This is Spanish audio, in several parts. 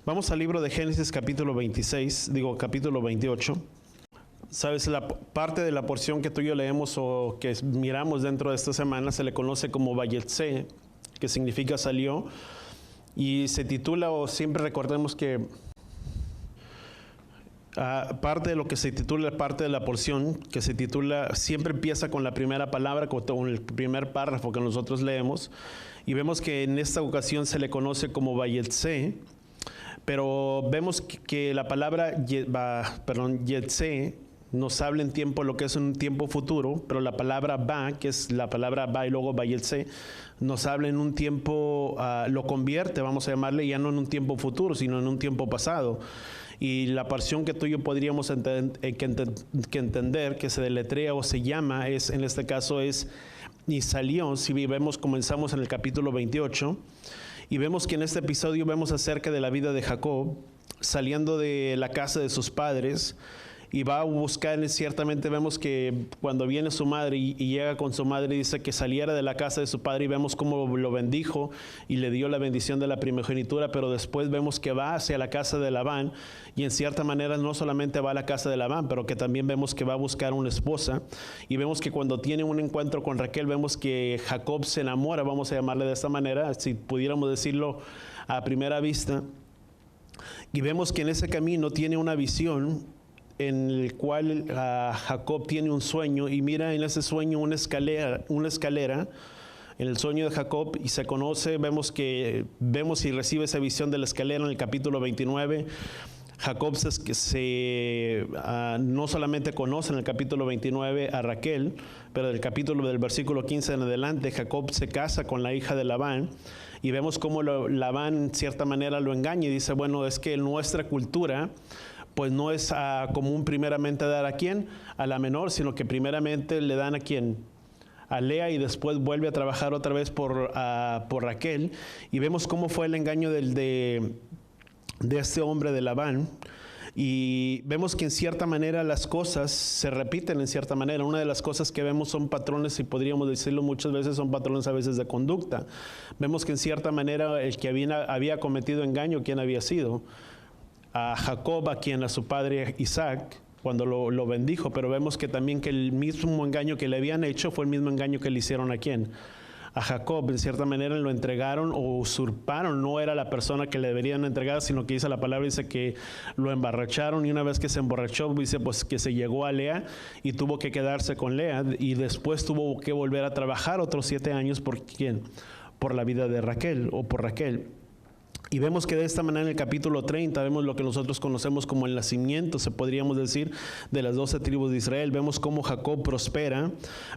Vamos al libro de Génesis capítulo 28. Sabes, la parte de la porción que tú y yo leemos o que miramos dentro de esta semana se le conoce como Vayetse, que significa salió, y se titula, o siempre recordemos que parte de lo que se titula, parte de la porción que se titula, siempre empieza con la primera palabra, con el primer párrafo que nosotros leemos, y vemos que en esta ocasión se le conoce como Vayetse, pero vemos que la palabra Yetse nos habla en tiempo, lo que es un tiempo futuro, pero la palabra va, que es la palabra va y luego Vayetse, nos habla en un tiempo, lo convierte, vamos a llamarle, ya no en un tiempo futuro, sino en un tiempo pasado. Y la porción que tú y yo podríamos entender, que se deletrea o se llama, es, en este caso es, y salió, si vemos, comenzamos en el capítulo 28, y vemos que en este episodio vemos acerca de la vida de Jacob, saliendo de la casa de sus padres, y va a buscar, ciertamente vemos que cuando viene su madre y llega con su madre, dice que saliera de la casa de su padre, y vemos cómo lo bendijo y le dio la bendición de la primogenitura, pero después vemos que va hacia la casa de Labán, y en cierta manera no solamente va a la casa de Labán, pero que también vemos que va a buscar una esposa, y vemos que cuando tiene un encuentro con Raquel, vemos que Jacob se enamora, vamos a llamarle de esta manera, si pudiéramos decirlo a primera vista, y vemos que en ese camino tiene una visión en el cual Jacob tiene un sueño, y mira en ese sueño una escalera en el sueño de Jacob, y se conoce, vemos y recibe esa visión de la escalera en el capítulo 29. Jacob no solamente conoce en el capítulo 29 a Raquel, pero del versículo 15 en adelante, Jacob se casa con la hija de Labán, y vemos cómo Labán en cierta manera lo engaña y dice, bueno, es que en nuestra cultura pues no es común primeramente dar a quién, a la menor, sino que primeramente le dan a quién, a Lea, y después vuelve a trabajar otra vez por Raquel, y vemos cómo fue el engaño de este hombre de Labán, y vemos que en cierta manera las cosas se repiten en cierta manera. Una de las cosas que vemos son patrones, y podríamos decirlo muchas veces, son patrones a veces de conducta. Vemos que en cierta manera el que había cometido engaño, ¿quién había sido? A Jacob, a su padre Isaac, cuando lo bendijo, pero vemos que también que el mismo engaño que le habían hecho fue el mismo engaño que le hicieron a quién, a Jacob. En cierta manera lo entregaron o usurparon, no era la persona que le deberían entregar, sino que dice la palabra, dice que lo emborracharon, y una vez que se emborrachó, dice pues que se llegó a Lea y tuvo que quedarse con Lea, y después tuvo que volver a trabajar otros 7 años por quién, por la vida de Raquel o por Raquel. Y vemos que de esta manera en el capítulo 30 vemos lo que nosotros conocemos como el nacimiento, se podríamos decir, de las 12 tribus de Israel. Vemos cómo Jacob prospera,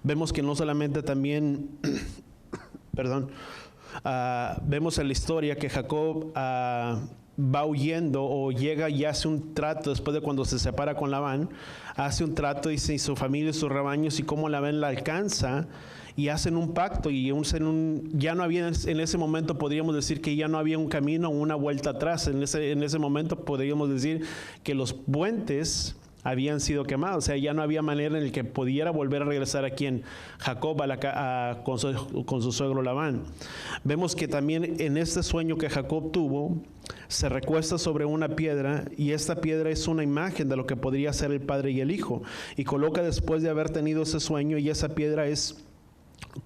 vemos que no solamente también, vemos en la historia que Jacob va huyendo o llega y hace un trato después de cuando se separa con Labán, hace un trato y su familia y sus rebaños, y cómo Labán la alcanza y hacen un pacto, y ya no había en ese momento, podríamos decir que ya no había un camino o una vuelta atrás. En ese momento podríamos decir que los puentes habían sido quemados, o sea, ya no había manera en el que pudiera volver a regresar a quien Jacob con su suegro Labán. Vemos que también en este sueño que Jacob tuvo, se recuesta sobre una piedra, y esta piedra es una imagen de lo que podría ser el padre y el hijo, y coloca después de haber tenido ese sueño, y esa piedra es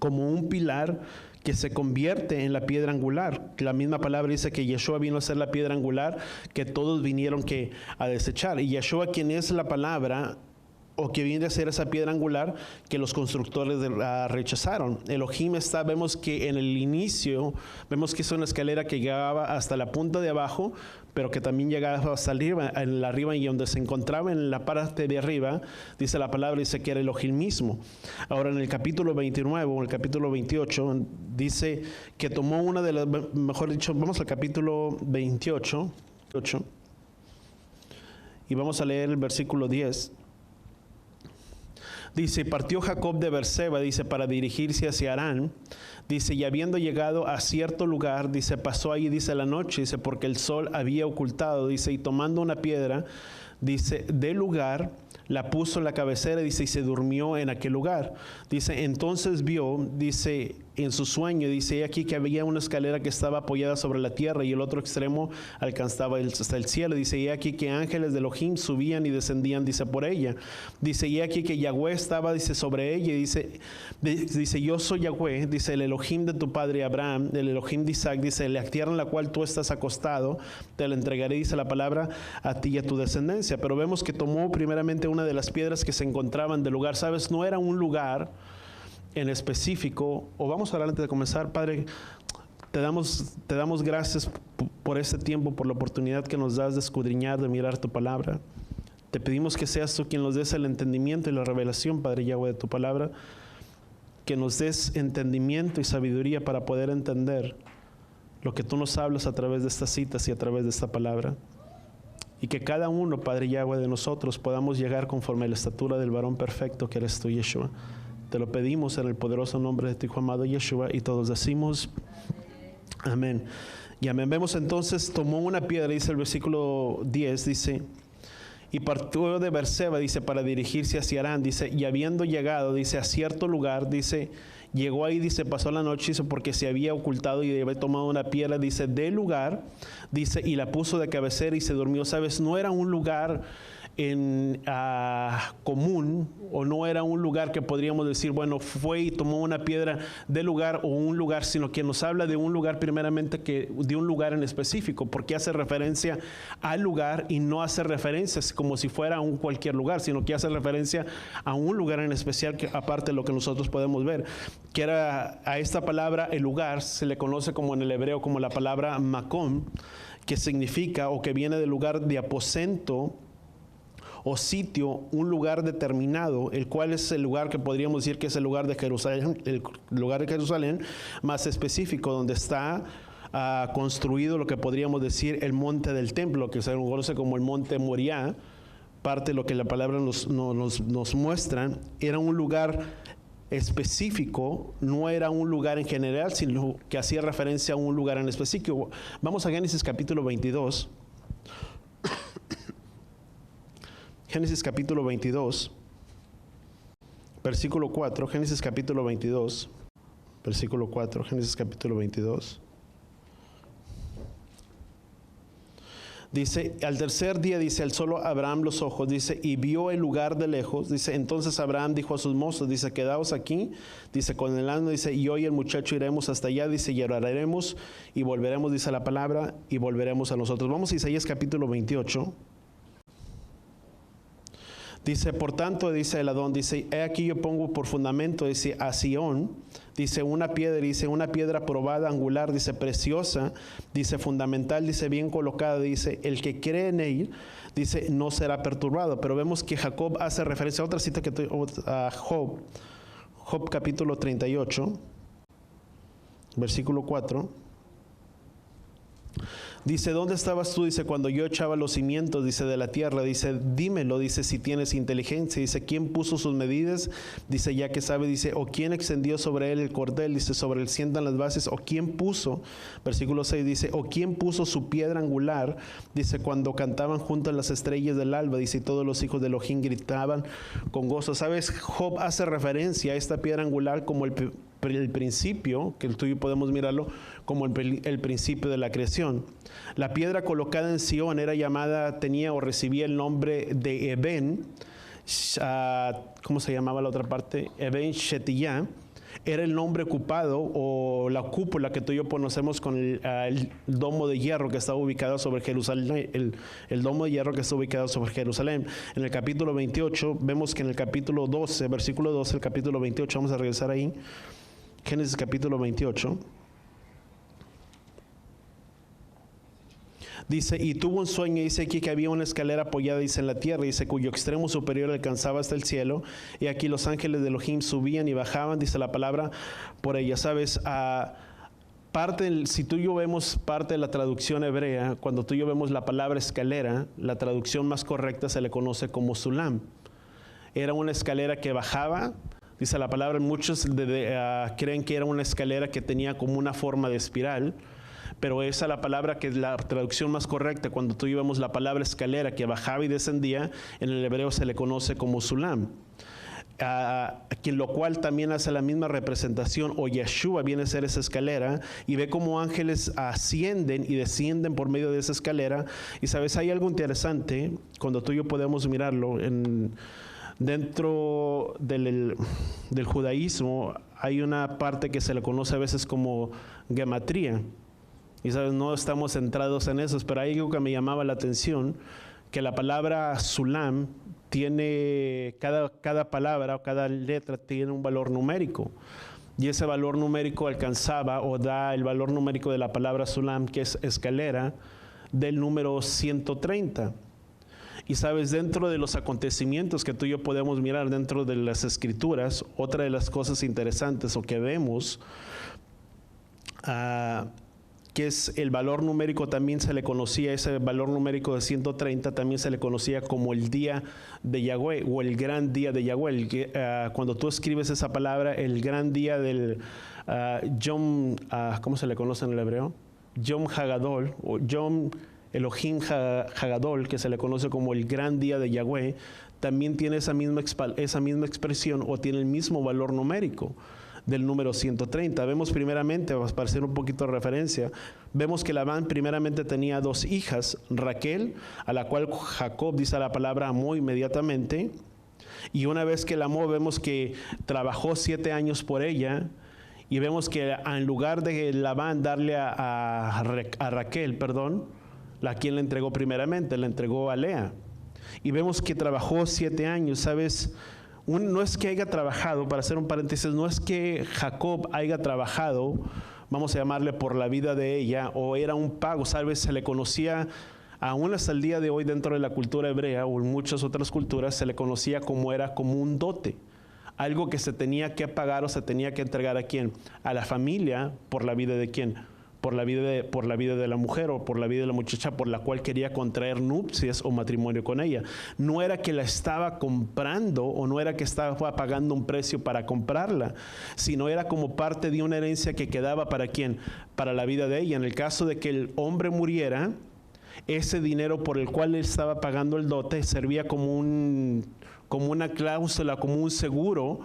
como un pilar que se convierte en la piedra angular. La misma palabra dice que Yeshua vino a ser la piedra angular que todos vinieron a desechar. Y Yeshua, quien es la palabra, o que viene a ser esa piedra angular que los constructores rechazaron. Elohim vemos que en el inicio, vemos que es una escalera que llegaba hasta la punta de abajo, pero que también llegaba hasta arriba, y donde se encontraba en la parte de arriba, dice la palabra, dice que era Elohim mismo. Ahora en el capítulo 29 o el capítulo 28, dice que tomó una de las, mejor dicho, vamos al capítulo 28, y vamos a leer el versículo 10. Dice, partió Jacob de Berseba, dice, para dirigirse hacia Harán. Dice, y habiendo llegado a cierto lugar, dice, pasó ahí, dice, la noche, dice, porque el sol había ocultado, dice, y tomando una piedra, dice, del lugar, la puso en la cabecera, dice, y se durmió en aquel lugar. Dice, entonces vio, dice, en su sueño, dice aquí que había una escalera que estaba apoyada sobre la tierra y el otro extremo alcanzaba hasta el cielo. Dice, y aquí que ángeles de Elohim subían y descendían, dice, por ella. Dice, y aquí que Yahweh estaba, dice, sobre ella. Y dice, yo soy Yahweh, dice, el Elohim de tu padre Abraham, el Elohim de Isaac, dice, la tierra en la cual tú estás acostado, te la entregaré, dice la palabra, a ti y a tu descendencia. Pero vemos que tomó primeramente una de las piedras que se encontraban del lugar. ¿Sabes? No era un lugar en específico, o vamos a hablar antes de comenzar. Padre, te damos gracias por este tiempo, por la oportunidad que nos das de escudriñar, de mirar tu palabra. Te pedimos que seas tú quien nos des el entendimiento y la revelación, Padre Yahweh, de tu palabra, que nos des entendimiento y sabiduría para poder entender lo que tú nos hablas a través de estas citas y a través de esta palabra, y que cada uno, Padre Yahweh, de nosotros podamos llegar conforme a la estatura del varón perfecto que eres tú, Yeshua. Te lo pedimos en el poderoso nombre de tu Hijo amado Yeshua, y todos decimos amén y amén. Vemos entonces, tomó una piedra, dice el versículo 10, dice, y partió de Berseba, dice, para dirigirse hacia Harán, dice, y habiendo llegado, dice, a cierto lugar, dice, llegó ahí, dice, pasó la noche, dice, porque se había ocultado y había tomado una piedra, dice, del lugar, dice, y la puso de cabecera y se durmió. ¿Sabes? No era un lugar común, o no era un lugar que podríamos decir, bueno, fue y tomó una piedra del lugar o un lugar, sino que nos habla de un lugar primeramente, que de un lugar en específico, porque hace referencia al lugar y no hace referencias como si fuera un cualquier lugar, sino que hace referencia a un lugar en especial, que aparte de lo que nosotros podemos ver, que era a esta palabra, el lugar, se le conoce como en el hebreo como la palabra makom, que significa o que viene del lugar de aposento o sitio, un lugar determinado, el cual es el lugar que podríamos decir que es el lugar de Jerusalén, el lugar de Jerusalén más específico, donde está construido lo que podríamos decir el monte del templo, que se conoce como el monte Moriah. Parte de lo que la palabra nos muestra, era un lugar específico, no era un lugar en general, sino que hacía referencia a un lugar en específico. Vamos a Génesis capítulo 22. Génesis capítulo 22, versículo 4, Génesis capítulo 22, versículo 4, Génesis capítulo 22. Dice, al tercer día, dice, alzó Abraham los ojos, dice, y vio el lugar de lejos, dice, entonces Abraham dijo a sus mozos, dice, quedaos aquí, dice, con el asno, dice, y hoy el muchacho iremos hasta allá, dice, y oraremos, y volveremos, dice la palabra, y volveremos a nosotros. Vamos a Isaías capítulo 28. Dice, por tanto, dice el Adón, dice, he aquí yo pongo por fundamento, dice, a Sión, dice, una piedra probada, angular, dice, preciosa, dice, fundamental, dice, bien colocada, dice, el que cree en él, dice, no será perturbado. Pero vemos que Jacob hace referencia a otra cita a Job capítulo 38, versículo 4. Dice, ¿dónde estabas tú? Dice, cuando yo echaba los cimientos, dice, de la tierra. Dice, dímelo, dice, si tienes inteligencia. Dice, ¿quién puso sus medidas? Dice, ya que sabe, dice, o quién extendió sobre él el cordel, dice, sobre él sientan las bases, o quién puso, versículo 6, dice, o quién puso su piedra angular, dice, cuando cantaban juntas las estrellas del alba, dice, y todos los hijos de Elohim gritaban con gozo. ¿Sabes? Job hace referencia a esta piedra angular como el principio, que tú y yo podemos mirarlo como el principio de la creación. La piedra colocada en Sión era llamada, tenía o recibía el nombre de Eben, ¿cómo se llamaba la otra parte? Eben Shetiyah. Era el nombre ocupado o la cúpula que tú y yo conocemos con el domo de hierro que estaba ubicado sobre Jerusalén, el domo de hierro que está ubicado sobre Jerusalén. En el capítulo 28, vemos que en el capítulo 12, versículo 12, el capítulo 28, vamos a regresar ahí, Génesis capítulo 28. Dice, y tuvo un sueño, dice aquí que había una escalera apoyada, dice, en la tierra, dice, cuyo extremo superior alcanzaba hasta el cielo, y aquí los ángeles de Elohim subían y bajaban, dice la palabra, por ella. ¿Sabes? Si tú y yo vemos parte de la traducción hebrea, cuando tú y yo vemos la palabra escalera, la traducción más correcta se le conoce como sulam. Era una escalera que bajaba, dice la palabra, muchos creen que era una escalera que tenía como una forma de espiral, pero esa es la palabra que es la traducción más correcta. Cuando tú y yo vemos la palabra escalera que bajaba y descendía, en el hebreo se le conoce como sulam. lo cual también hace la misma representación, o Yeshua viene a ser esa escalera, y ve cómo ángeles ascienden y descienden por medio de esa escalera. Y sabes, hay algo interesante cuando tú y yo podemos mirarlo. Dentro del judaísmo hay una parte que se le conoce a veces como gematría, y sabes, no estamos centrados en eso, pero hay algo que me llamaba la atención, que la palabra Sulam tiene, cada palabra o cada letra tiene un valor numérico, y ese valor numérico alcanzaba o da el valor numérico de la palabra Sulam, que es escalera, del número 130. Y sabes, dentro de los acontecimientos que tú y yo podemos mirar dentro de las escrituras, otra de las cosas interesantes o que vemos, que es el valor numérico, también se le conocía, ese valor numérico de 130 también se le conocía como el día de Yahweh o el gran día de Yahweh. Cuando tú escribes esa palabra, el gran día del Yom, ¿cómo se le conoce en el hebreo? Yom Hagadol o Yom Elohim Hagadol, que se le conoce como el gran día de Yahweh, también tiene esa misma expresión o tiene el mismo valor numérico del número 130. Vemos primeramente, para hacer un poquito de referencia, vemos que Labán primeramente tenía 2 hijas, Raquel, a la cual Jacob, dice la palabra, amó inmediatamente, y una vez que la amó, vemos que trabajó 7 años por ella, y vemos que en lugar de Labán darle a Raquel, a quien le entregó primeramente, le entregó a Lea, y vemos que trabajó 7 años, ¿sabes? No es que haya trabajado, para hacer un paréntesis, no es que Jacob haya trabajado, vamos a llamarle, por la vida de ella, o era un pago, ¿sabes? Se le conocía, aún hasta el día de hoy dentro de la cultura hebrea o en muchas otras culturas, se le conocía como un dote, algo que se tenía que pagar o se tenía que entregar a quién, a la familia, por la vida de quién, por la vida de la mujer o por la vida de la muchacha por la cual quería contraer nupcias o matrimonio con ella. No era que la estaba comprando o no era que estaba pagando un precio para comprarla, sino era como parte de una herencia que quedaba para quién, para la vida de ella. En el caso de que el hombre muriera, ese dinero por el cual él estaba pagando el dote servía como una cláusula, como un seguro,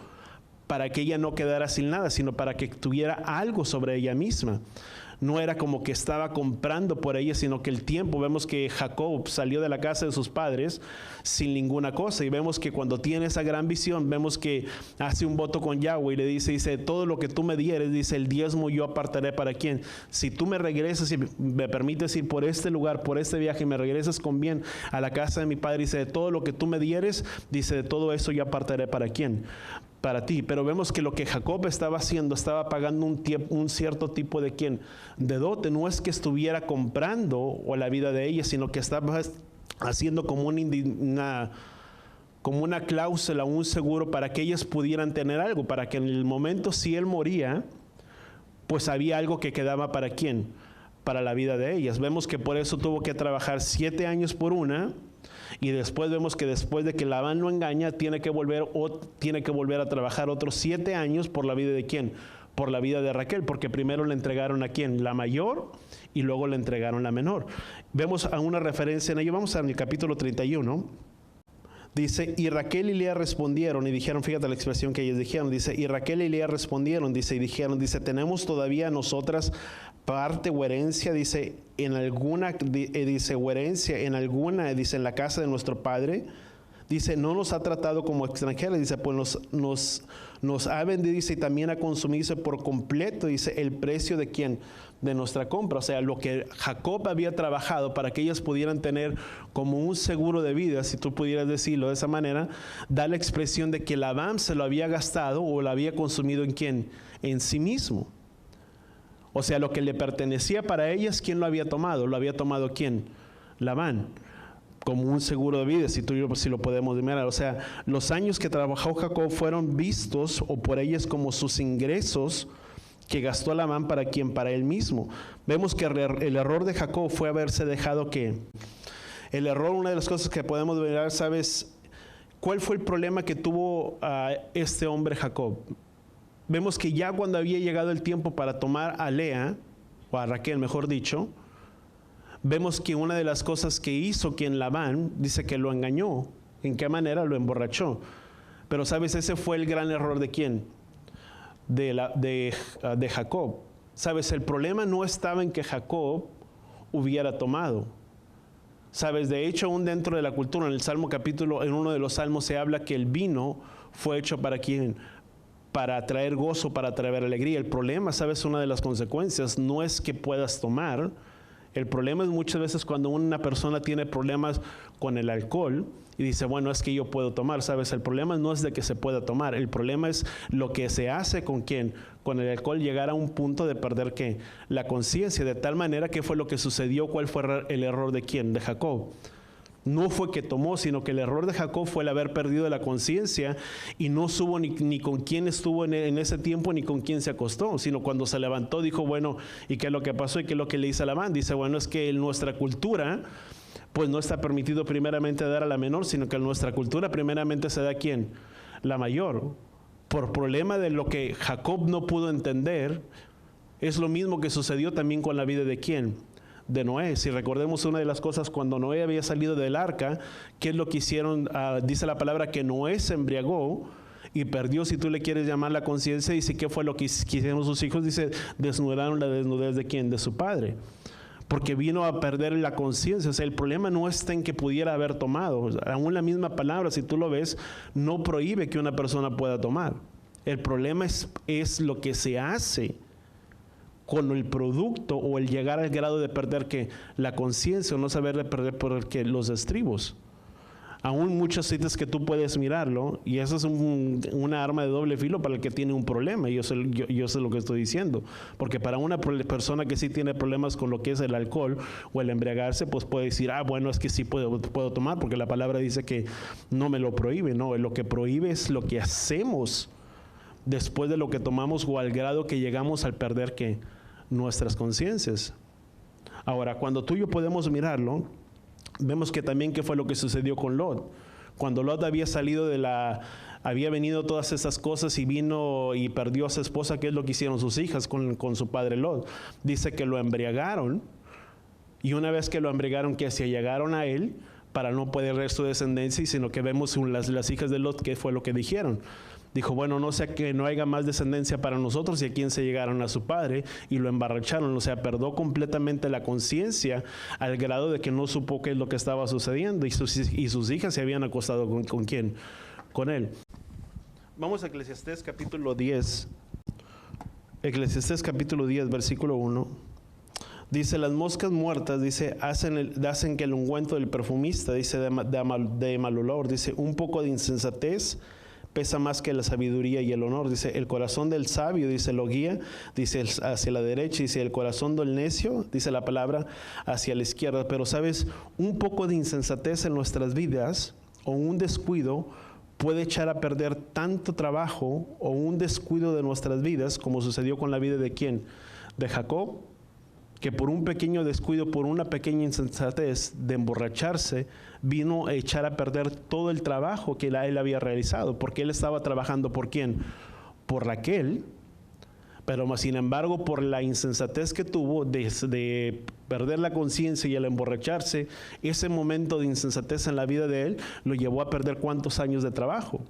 para que ella no quedara sin nada, sino para que tuviera algo sobre ella misma. No era como que estaba comprando por ella, sino que el tiempo, vemos que Jacob salió de la casa de sus padres sin ninguna cosa, y vemos que cuando tiene esa gran visión, vemos que hace un voto con Yahweh y le dice, todo lo que tú me dieres, dice, el diezmo yo apartaré para quién. Si tú me regresas y me permites ir por este lugar, por este viaje, y me regresas con bien a la casa de mi padre, dice, de todo lo que tú me dieres, dice, de todo eso yo apartaré para quién, para ti. Pero vemos que lo que Jacob estaba haciendo, estaba pagando un cierto tipo de quién, de dote. No es que estuviera comprando o la vida de ella, sino que estaba haciendo como una cláusula, un seguro para que ellas pudieran tener algo, para que en el momento si él moría, pues había algo que quedaba para quién, para la vida de ellas. Vemos que por eso tuvo que trabajar 7 años por una. Y después vemos que después de que Labán lo engaña, tiene que volver a trabajar otros 7 años por la vida de quién, por la vida de Raquel, porque primero le entregaron a quién, la mayor, y luego le entregaron la menor. Vemos a una referencia en ello. Vamos al capítulo 31. Dice, y Raquel y Lea respondieron y dijeron, fíjate la expresión que ellos dijeron, dice, y Raquel y Lea respondieron, dice, y dijeron, dice, tenemos todavía nosotras parte o herencia, dice, en alguna, dice, o herencia en alguna, dice, en la casa de nuestro padre. Dice, no nos ha tratado como extranjeros, dice, pues nos ha vendido, dice, y también ha consumido por completo, dice, el precio de quién, de nuestra compra. O sea, lo que Jacob había trabajado para que ellas pudieran tener como un seguro de vida, si tú pudieras decirlo de esa manera, da la expresión de que Labán se lo había gastado o lo había consumido en quién, en sí mismo. O sea, lo que le pertenecía para ellas, ¿quién lo había tomado? ¿Lo había tomado quién? Labán, como un seguro de vida, si lo podemos mirar. O sea, los años que trabajó Jacob fueron vistos o por ellas como sus ingresos que gastó Labán para quién, para él mismo. Vemos que el error de Jacob fue haberse dejado que, el error, una de las cosas que podemos mirar, ¿sabes? ¿Cuál fue el problema que tuvo este hombre Jacob? Vemos que ya cuando había llegado el tiempo para tomar a Lea, o a Raquel mejor dicho, vemos que una de las cosas que hizo quien Labán, dice que lo engañó. ¿En qué manera? Lo emborrachó. Pero sabes, ese fue el gran error ¿de quién? De Jacob. Sabes, el problema no estaba en que Jacob hubiera tomado. Sabes, de hecho, aún dentro de la cultura, en el Salmo capítulo, en uno de los salmos se habla que el vino fue hecho para ¿quién? Para traer gozo, para traer alegría. El problema, sabes, una de las consecuencias no es que puedas tomar. El problema es muchas veces cuando una persona tiene problemas con el alcohol y dice, bueno, es que yo puedo tomar, ¿sabes? El problema no es de que se pueda tomar, el problema es lo que se hace con quién, con el alcohol, llegar a un punto de perder ¿qué? La conciencia, de tal manera que fue lo que sucedió, ¿cuál fue el error de quién? De Jacob. No fue que tomó, sino que el error de Jacob fue el haber perdido la conciencia y no supo ni con quién estuvo en ese tiempo ni con quién se acostó, sino cuando se levantó dijo, bueno, ¿y qué es lo que pasó? ¿Y qué es lo que le hizo a Labán? Dice, bueno, es que en nuestra cultura, pues no está permitido primeramente dar a la menor, sino que en nuestra cultura primeramente se da a ¿quién? La mayor. Por problema de lo que Jacob no pudo entender, es lo mismo que sucedió también con la vida de ¿quién? De Noé. Si recordemos una de las cosas, cuando Noé había salido del arca, ¿qué es lo que hicieron? Dice la palabra que Noé se embriagó y perdió, si tú le quieres llamar, la conciencia. Dice, ¿qué fue lo que hicieron sus hijos? Dice, desnudaron la desnudez de ¿quién? De su padre. Porque vino a perder la conciencia. O sea, el problema no está en que pudiera haber tomado. Aún la misma palabra, si tú lo ves, no prohíbe que una persona pueda tomar. El problema es lo que se hace con el producto o el llegar al grado de perder que la conciencia o no saber de perder por que los estribos. Aún muchos sitios que tú puedes mirarlo, y eso es una arma de doble filo para el que tiene un problema, y yo sé lo que estoy diciendo, porque para una persona que sí tiene problemas con lo que es el alcohol o el embriagarse, pues puede decir, bueno, es que sí puedo tomar, porque la palabra dice que no me lo prohíbe. No, lo que prohíbe es lo que hacemos después de lo que tomamos o al grado que llegamos al perder que nuestras conciencias. Ahora, cuando tú y yo podemos mirarlo, vemos que también qué fue lo que sucedió con Lot. Cuando Lot había salido había venido todas esas cosas y vino y perdió a su esposa, ¿qué es lo que hicieron sus hijas con su padre Lot? Dice que lo embriagaron, y una vez que lo embriagaron, que se llegaron a él para no poder ver su descendencia, sino que vemos las hijas de Lot, ¿qué fue lo que dijeron? Dijo, bueno, no sea que no haya más descendencia para nosotros, y a quien se llegaron a su padre y lo emborracharon. O sea, perdió completamente la conciencia al grado de que no supo qué es lo que estaba sucediendo, y sus hijas se habían acostado ¿con quién? Con él. Vamos a Eclesiastés capítulo 10. Eclesiastés capítulo 10, versículo 1. Dice, las moscas muertas, dice, hacen que el ungüento del perfumista, dice, de mal olor, dice, un poco de insensatez pesa más que la sabiduría y el honor. Dice, el corazón del sabio, dice, lo guía, dice, hacia la derecha. Dice, el corazón del necio, dice la palabra, hacia la izquierda. Pero sabes, un poco de insensatez en nuestras vidas o un descuido puede echar a perder tanto trabajo, o un descuido de nuestras vidas, como sucedió con la vida de ¿quién? De Jacob, que por un pequeño descuido, por una pequeña insensatez de emborracharse, vino a echar a perder todo el trabajo que él había realizado, porque él estaba trabajando ¿por quién? Por Raquel, pero sin embargo por la insensatez que tuvo de perder la conciencia y el emborracharse, ese momento de insensatez en la vida de él lo llevó a perder ¿cuántos años de trabajo?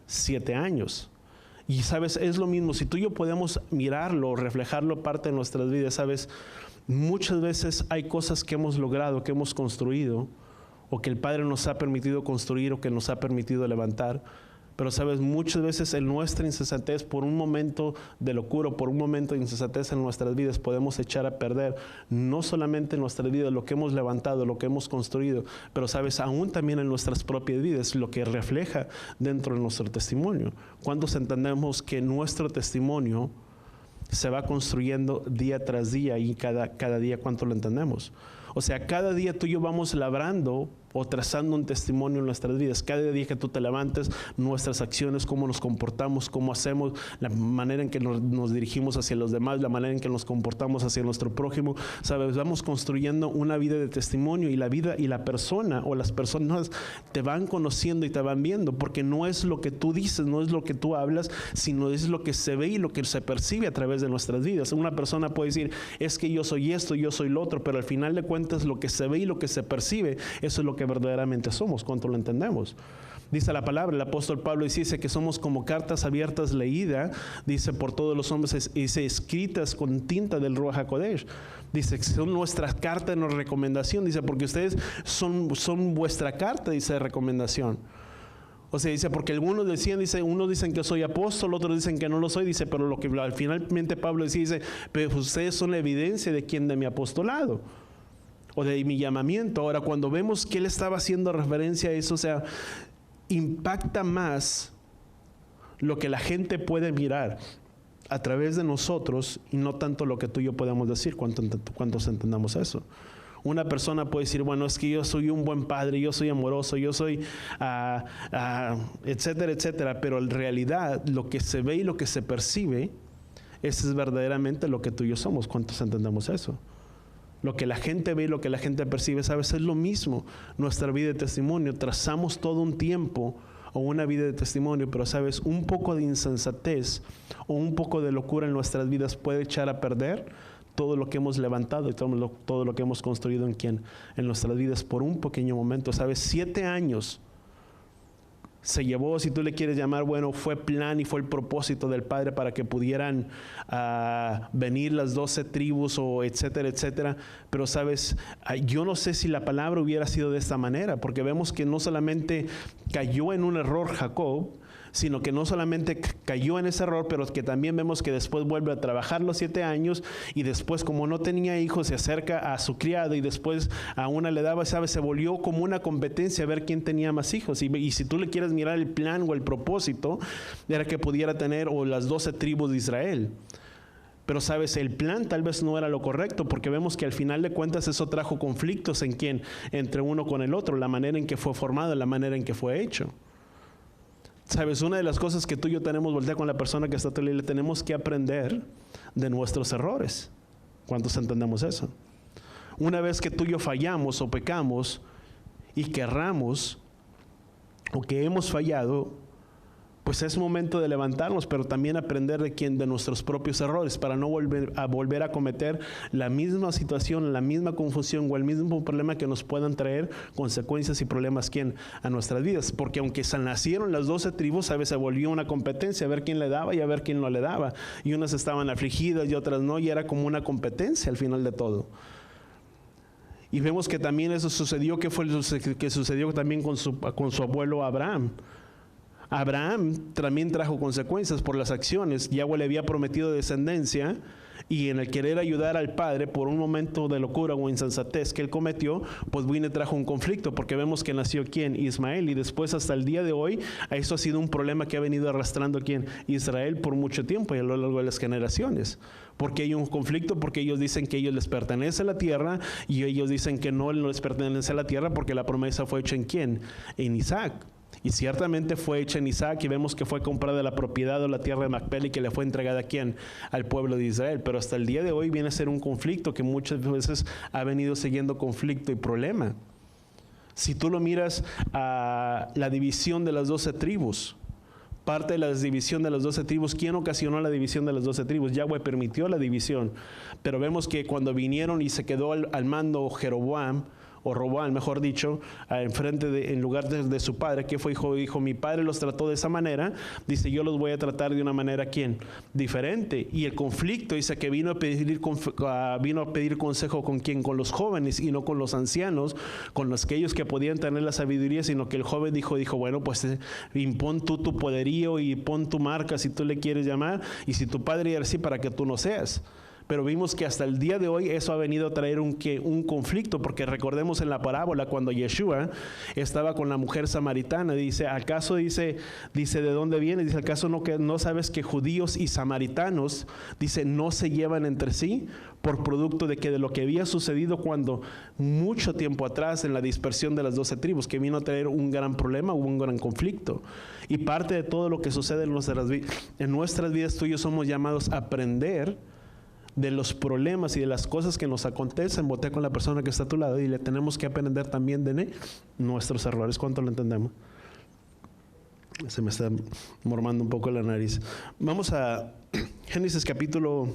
7 años. Y sabes, es lo mismo, si tú y yo podemos mirarlo, reflejarlo parte de nuestras vidas, sabes, muchas veces hay cosas que hemos logrado, que hemos construido, o que el Padre nos ha permitido construir, o que nos ha permitido levantar. Pero sabes, muchas veces en nuestra insensatez, por un momento de locura, por un momento de insensatez en nuestras vidas, podemos echar a perder no solamente en nuestras vidas lo que hemos levantado, lo que hemos construido, pero sabes, aún también en nuestras propias vidas, lo que refleja dentro de nuestro testimonio. ¿Cuántos entendemos que nuestro testimonio se va construyendo día tras día, y cada día cuánto lo entendemos? O sea, cada día tú y yo vamos labrando o trazando un testimonio en nuestras vidas. Cada día que tú te levantes, nuestras acciones, cómo nos comportamos, cómo hacemos, la manera en que nos dirigimos hacia los demás, la manera en que nos comportamos hacia nuestro prójimo, ¿sabes? Vamos construyendo una vida de testimonio, y la vida y la persona o las personas te van conociendo y te van viendo, porque no es lo que tú dices, no es lo que tú hablas, sino es lo que se ve y lo que se percibe a través de nuestras vidas. Una persona puede decir, es que yo soy esto, yo soy lo otro, pero al final de cuentas lo que se ve y lo que se percibe, eso es lo que que verdaderamente somos. ¿Cuánto lo entendemos? Dice la palabra, el apóstol Pablo dice que somos como cartas abiertas leídas, dice, por todos los hombres, dice, escritas con tinta del Ruach HaKodesh. Dice que son nuestras cartas de recomendación, dice, porque ustedes son vuestra carta, dice, de recomendación. O sea, dice, porque algunos decían, dice, unos dicen que soy apóstol, otros dicen que no lo soy, dice, pero lo que al finalmente Pablo dice, pero ustedes son la evidencia de quién, de mi apostolado o de mi llamamiento. Ahora, cuando vemos que él estaba haciendo referencia a eso, o sea, impacta más lo que la gente puede mirar a través de nosotros y no tanto lo que tú y yo podemos decir. ¿Cuántos entendamos eso? Una persona puede decir, bueno, es que yo soy un buen padre, yo soy amoroso, yo soy, etcétera, etcétera. Pero en realidad lo que se ve y lo que se percibe, eso es verdaderamente lo que tú y yo somos. ¿Cuántos entendemos eso? Lo que la gente ve y lo que la gente percibe, ¿sabes? Es lo mismo. Nuestra vida de testimonio, trazamos todo un tiempo o una vida de testimonio, pero ¿sabes? Un poco de insensatez o un poco de locura en nuestras vidas puede echar a perder todo lo que hemos levantado y todo lo que hemos construido en nuestras vidas por un pequeño momento. ¿Sabes? 7 años se llevó, si tú le quieres llamar, bueno, fue plan y fue el propósito del Padre para que pudieran venir las 12 tribus o etcétera, etcétera. Pero sabes, yo no sé si la palabra hubiera sido de esta manera, porque vemos que no solamente cayó en un error Jacob, sino que no solamente cayó en ese error, pero que también vemos que después vuelve a trabajar los 7 años y después, como no tenía hijos, se acerca a su criado y después a una le daba, ¿sabes? Se volvió como una competencia a ver quién tenía más hijos. Y si tú le quieres mirar el plan o el propósito, era que pudiera tener o las 12 tribus de Israel. Pero sabes, el plan tal vez no era lo correcto, porque vemos que al final de cuentas eso trajo conflictos entre uno con el otro, la manera en que fue formado, la manera en que fue hecho. Sabes, una de las cosas que tú y yo tenemos, voltea con la persona que está a tu lado, tenemos que aprender de nuestros errores. ¿Cuántos entendemos eso? Una vez que tú y yo fallamos o pecamos y querramos o que hemos fallado, pues es momento de levantarnos, pero también aprender de nuestros propios errores para no volver a cometer la misma situación, la misma confusión o el mismo problema que nos puedan traer consecuencias y problemas a nuestras vidas. Porque aunque nacieron las 12 tribus, a veces se volvió una competencia a ver quién le daba y a ver quién no le daba. Y unas estaban afligidas y otras no, y era como una competencia al final de todo. Y vemos que también eso sucedió, que fue lo que sucedió también con su abuelo Abraham. Abraham también trajo consecuencias por las acciones. Yahweh le había prometido descendencia y en el querer ayudar al padre por un momento de locura o insensatez que él cometió, pues vino y trajo un conflicto, porque vemos que nació ¿quién? Ismael, y después hasta el día de hoy eso ha sido un problema que ha venido arrastrando ¿quién? Israel por mucho tiempo y a lo largo de las generaciones. Porque hay un conflicto, porque ellos dicen que ellos les pertenece la tierra y ellos dicen que no les pertenece la tierra porque la promesa fue hecha ¿en quién? En Isaac. Y ciertamente fue hecha en Isaac y vemos que fue comprada la propiedad de la tierra de Macpela y que le fue entregada ¿a quién? Al pueblo de Israel. Pero hasta el día de hoy viene a ser un conflicto que muchas veces ha venido siguiendo conflicto y problema. Si tú lo miras a la división de las 12 tribus, parte de la división de las 12 tribus, ¿quién ocasionó la división de las 12 tribus? Yahweh permitió la división. Pero vemos que cuando vinieron y se quedó al mando Jeroboam, o Roboam, mejor dicho, en lugar de su padre, que fue dijo, mi padre los trató de esa manera, dice, yo los voy a tratar de una manera, ¿quién? Diferente. Y el conflicto, dice que vino a pedir consejo ¿con quién? Con los jóvenes y no con los ancianos, con aquellos que podían tener la sabiduría, sino que el joven dijo, bueno, pues impón tú tu poderío y pon tu marca si tú le quieres llamar, y si tu padre era así, para que tú no seas. Pero vimos que hasta el día de hoy eso ha venido a traer un conflicto, porque recordemos en la parábola cuando Yeshua estaba con la mujer samaritana, dice, ¿acaso dice de dónde viene? Dice, ¿acaso no sabes que judíos y samaritanos, dice, no se llevan entre sí? Por producto de lo que había sucedido cuando mucho tiempo atrás en la dispersión de las 12 tribus, que vino a traer un gran problema, hubo un gran conflicto. Y parte de todo lo que sucede en nuestras vidas, tú y yo somos llamados a aprender de los problemas y de las cosas que nos acontecen. Voltea con la persona que está a tu lado y le tenemos que aprender también de nuestros errores. ¿Cuánto lo entendemos? Se me está mormando un poco la nariz. Vamos a Génesis capítulo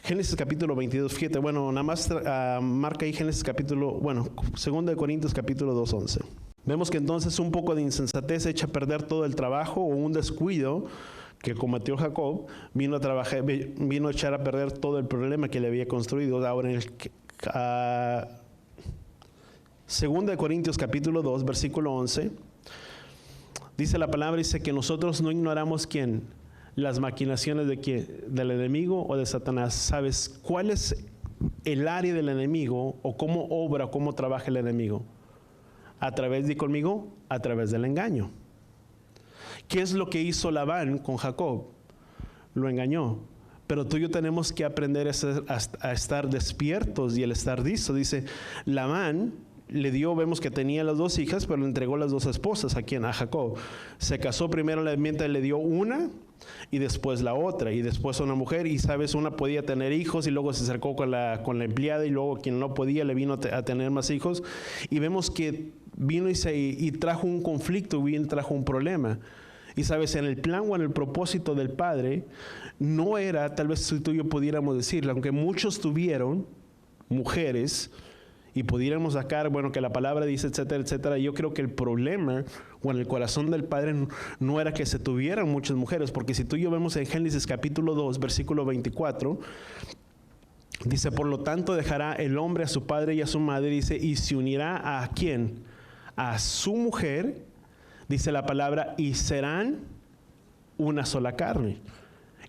Génesis capítulo 22, fíjate, bueno, nada más marca ahí Génesis capítulo, 2 de Corintios capítulo 2:11. Vemos que entonces un poco de insensatez echa a perder todo el trabajo, o un descuido que cometió Jacob vino a echar a perder todo el problema que le había construido. Ahora en el 2 de Corintios capítulo 2, versículo 11, dice la palabra, dice que nosotros no ignoramos quién, las maquinaciones de quién, del enemigo o de Satanás. ¿Sabes cuál es el área del enemigo, o cómo obra, cómo trabaja el enemigo? A través del engaño. ¿Qué es lo que hizo Labán con Jacob? Lo engañó. Pero tú y yo tenemos que aprender a estar despiertos y el estar listos. Dice, Labán le dio, vemos que tenía las 2 hijas, pero le entregó las 2 esposas. ¿A quién? A Jacob. Se casó primero, mientras le dio una, y después la otra, y después una mujer, y sabes, una podía tener hijos, y luego se acercó con la empleada, y luego quien no podía le vino a tener más hijos, y vemos que vino y trajo un conflicto, trajo un problema. Y sabes, en el plan o en el propósito del Padre, no era, tal vez tú y yo pudiéramos decirlo, aunque muchos tuvieron mujeres, y pudiéramos sacar, que la palabra dice, etcétera, etcétera. Yo creo que el problema, o en el corazón del Padre, no era que se tuvieran muchas mujeres, porque si tú y yo vemos en Génesis capítulo 2, versículo 24, dice, por lo tanto dejará el hombre a su padre y a su madre, dice, y se unirá ¿a quién? A su mujer, dice la palabra, y serán una sola carne.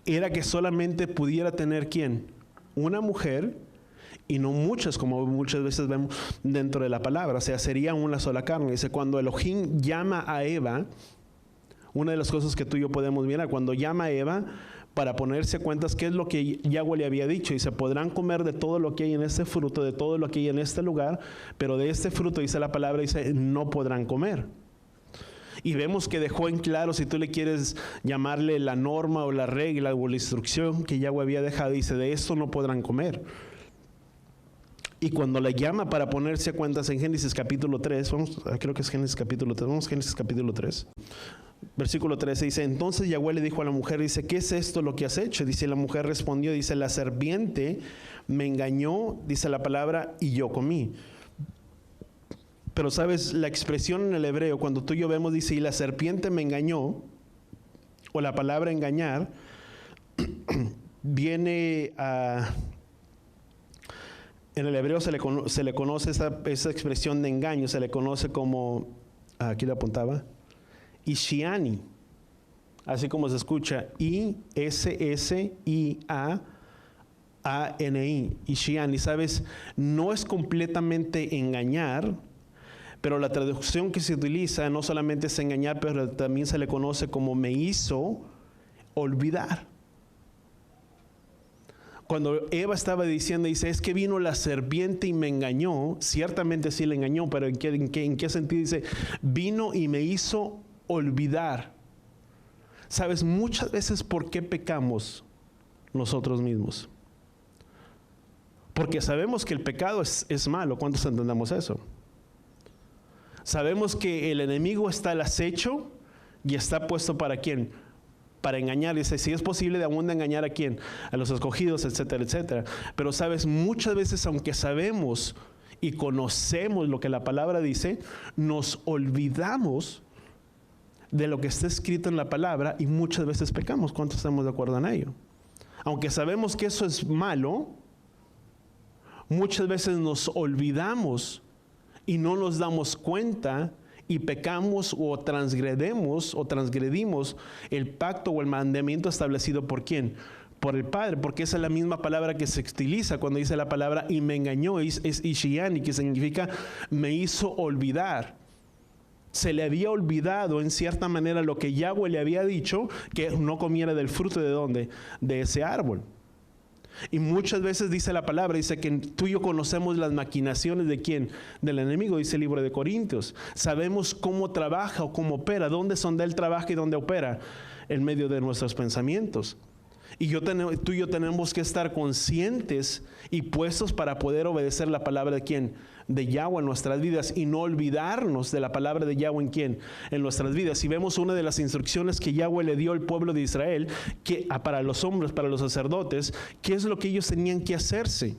Era que solamente pudiera tener ¿quién? Una mujer, y no muchas, como muchas veces vemos dentro de la palabra. O sea, sería una sola carne. Dice, cuando Elohim llama a Eva, una de las cosas que tú y yo podemos mirar, cuando llama a Eva para ponerse cuentas qué es lo que Yahweh le había dicho, dice, podrán comer de todo lo que hay en este fruto, de todo lo que hay en este lugar, pero de este fruto, dice la palabra, dice, no podrán comer. Y vemos que dejó en claro, si tú le quieres llamarle la norma o la regla o la instrucción que Yahweh había dejado, dice, de esto no podrán comer. Y cuando le llama para ponerse a cuentas en Génesis capítulo 3, creo que es Génesis capítulo 3, vamos a Génesis capítulo 3, versículo 13, dice, entonces Yahweh le dijo a la mujer, dice, ¿qué es esto lo que has hecho? Dice, la mujer respondió, dice, la serpiente me engañó, dice la palabra, y yo comí. Pero sabes, la expresión en el hebreo, cuando tú y yo vemos, dice, y la serpiente me engañó, o la palabra engañar, viene a... En el hebreo se le conoce esa expresión de engaño, se le conoce como, aquí lo apuntaba, Ishiani, así como se escucha, I-S-S-I-A-A-N-I, Ishiani. ¿Sabes? No es completamente engañar, pero la traducción que se utiliza no solamente es engañar, pero también se le conoce como me hizo olvidar. Cuando Eva estaba diciendo, dice, es que vino la serpiente y me engañó, ciertamente sí le engañó, pero ¿en qué sentido? Dice, vino y me hizo olvidar. ¿Sabes? Muchas veces, ¿por qué pecamos nosotros mismos? Porque sabemos que el pecado es malo. ¿Cuántos entendemos eso? Sabemos que el enemigo está al acecho y está puesto ¿para quién? Para engañar. Dice, si es posible de aún de engañar ¿a quién? A los escogidos, etcétera, etcétera. Pero sabes, muchas veces, aunque sabemos y conocemos lo que la palabra dice, nos olvidamos de lo que está escrito en la palabra y muchas veces pecamos. ¿Cuántos estamos de acuerdo en ello? Aunque sabemos que eso es malo, muchas veces nos olvidamos y no nos damos cuenta y pecamos o transgredimos el pacto o el mandamiento establecido ¿por quién? Por el Padre, porque esa es la misma palabra que se utiliza cuando dice la palabra y me engañó, es Ishiani, que significa me hizo olvidar. Se le había olvidado en cierta manera lo que Yahweh le había dicho, que no comiera del fruto ¿de dónde? De ese árbol. Y muchas veces dice la palabra, dice que tú y yo conocemos las maquinaciones ¿de quién? Del enemigo, dice el libro de Corintios. Sabemos cómo trabaja o cómo opera, dónde son de él trabaja y dónde opera, en medio de nuestros pensamientos. Y tú y yo tenemos que estar conscientes y puestos para poder obedecer la palabra de ¿quién? De Yahweh en nuestras vidas, y no olvidarnos de la palabra de Yahweh en ¿quién? En nuestras vidas. Si vemos una de las instrucciones que Yahweh le dio al pueblo de Israel, para los hombres, para los sacerdotes, ¿qué es lo que ellos tenían que hacerse?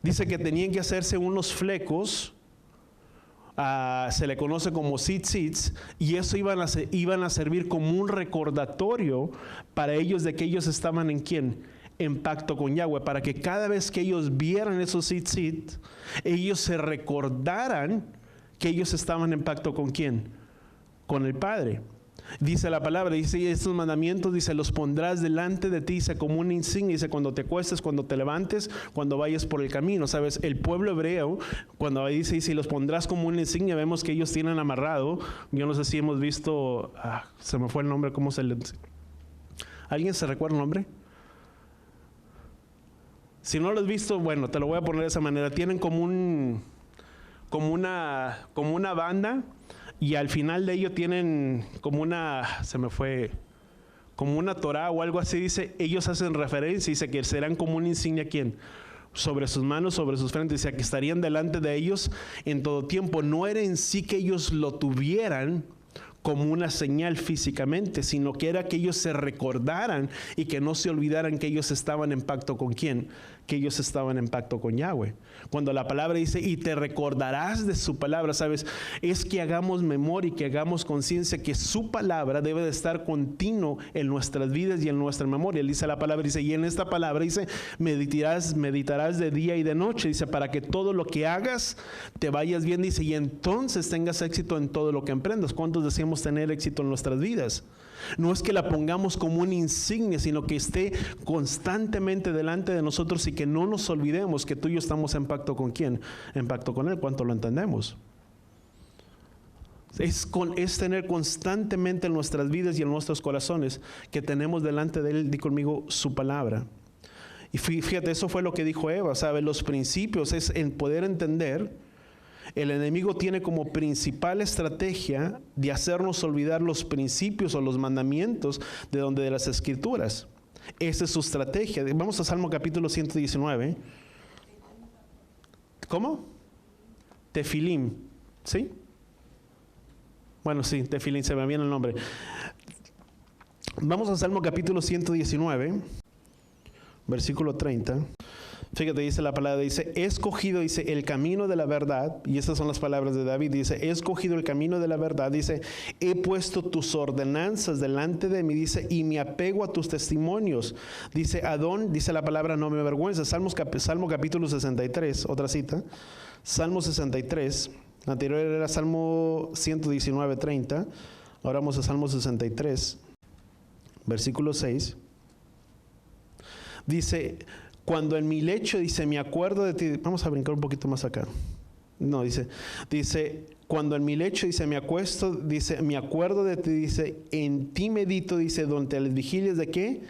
Dice que tenían que hacerse unos flecos, se le conoce como tzitzits, y eso iban a servir como un recordatorio para ellos de que ellos estaban en ¿quién? En pacto con Yahweh, para que cada vez que ellos vieran esos tzitzit, ellos se recordaran que ellos estaban en pacto con ¿quién? Con el Padre. Dice la palabra, dice, estos mandamientos, dice, los pondrás delante de ti, dice, como una insignia, dice, cuando te acuestes, cuando te levantes, cuando vayas por el camino. Sabes, el pueblo hebreo, cuando dice, los pondrás como una insignia, vemos que ellos tienen amarrado. Yo no sé si hemos visto, se me fue el nombre, ¿cómo se le dice? ¿Alguien se recuerda el nombre? Si no lo has visto, bueno, te lo voy a poner de esa manera. Tienen como una banda, y al final de ello tienen como como una Torah o algo así. Dice, ellos hacen referencia, dice que serán como una insignia ¿quién? Sobre sus manos, sobre sus frentes, dice que estarían delante de ellos en todo tiempo. No era en sí que ellos lo tuvieran como una señal físicamente, sino que era que ellos se recordaran y que no se olvidaran que ellos estaban en pacto con ¿quién? Que ellos estaban en pacto con Yahweh. Cuando la palabra dice, y te recordarás de su palabra, ¿sabes? Es que hagamos memoria y que hagamos conciencia que su palabra debe de estar continuo en nuestras vidas y en nuestra memoria. Dice la palabra, dice, y en esta palabra dice, meditarás de día y de noche, dice, para que todo lo que hagas te vayas bien, dice, y entonces tengas éxito en todo lo que emprendas. ¿Cuántos deseamos tener éxito en nuestras vidas? No es que la pongamos como una insignia, sino que esté constantemente delante de nosotros y que no nos olvidemos que tú y yo estamos en pacto con ¿quién? En pacto con Él. ¿Cuánto lo entendemos? Es tener constantemente en nuestras vidas y en nuestros corazones que tenemos delante de Él, di conmigo, su palabra. Y fíjate, eso fue lo que dijo Eva, ¿sabes? Los principios es en poder entender. El enemigo tiene como principal estrategia de hacernos olvidar los principios o los mandamientos de las Escrituras. Esa es su estrategia. Vamos a Salmo capítulo 119. ¿Cómo? Tefilim, ¿sí? Bueno, sí, Tefilim, se me viene el nombre. Vamos a Salmo capítulo 119, versículo 30. Fíjate, dice la palabra, dice, he escogido, dice, el camino de la verdad, y estas son las palabras de David, dice, he escogido el camino de la verdad, dice, he puesto tus ordenanzas delante de mí, dice, y me apego a tus testimonios. Dice, Adón, dice la palabra, no me avergüenza. Salmo capítulo 63, otra cita, Salmo 63, la anterior era Salmo 119, 30, ahora vamos a Salmo 63, versículo 6, dice, cuando en mi lecho, dice, me acuerdo de ti. Vamos a brincar un poquito más acá. No, dice, cuando en mi lecho, dice, me acuesto, dice, me acuerdo de ti, dice, en ti medito, dice, durante las vigilias ¿de qué?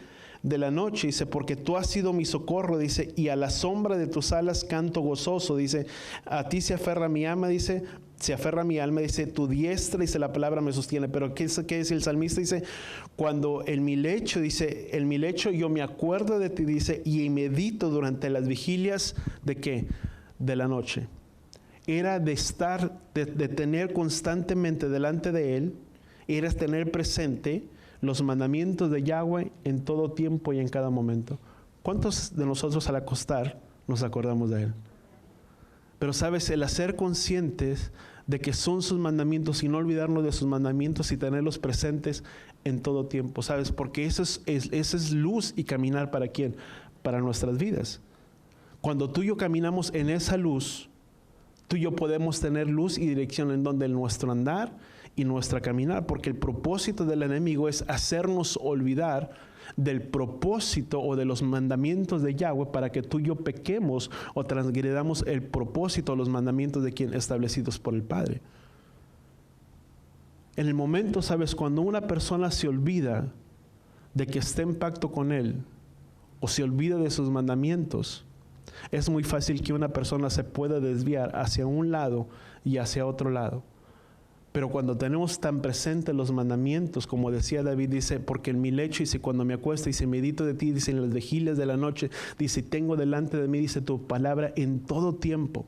De la noche, dice, porque tú has sido mi socorro, dice, y a la sombra de tus alas canto gozoso, dice, a ti se aferra mi alma, dice, tu diestra, dice, la palabra me sostiene. Pero ¿qué dice el salmista? Dice, cuando en mi lecho, dice, en mi lecho yo me acuerdo de ti, dice, y medito durante las vigilias ¿de qué? De la noche. Era de estar, de tener constantemente delante de Él, era tener presente los mandamientos de Yahweh en todo tiempo y en cada momento. ¿Cuántos de nosotros al acostar nos acordamos de Él? Pero sabes, el hacer conscientes de que son sus mandamientos y no olvidarnos de sus mandamientos y tenerlos presentes en todo tiempo, ¿sabes? Porque eso es luz y caminar ¿para quién? Para nuestras vidas. Cuando tú y yo caminamos en esa luz, tú y yo podemos tener luz y dirección en donde nuestro andar y nuestra caminar, porque el propósito del enemigo es hacernos olvidar del propósito o de los mandamientos de Yahweh para que tú y yo pequemos o transgredamos el propósito o los mandamientos de quien establecidos por el Padre. En el momento, ¿sabes? Cuando una persona se olvida de que está en pacto con Él o se olvida de sus mandamientos, es muy fácil que una persona se pueda desviar hacia un lado y hacia otro lado. Pero cuando tenemos tan presentes los mandamientos, como decía David, dice, porque en mi lecho, dice, cuando me acuesto, dice, medito de ti, dice, en las vigilias de la noche, dice, tengo delante de mí, dice, tu palabra en todo tiempo.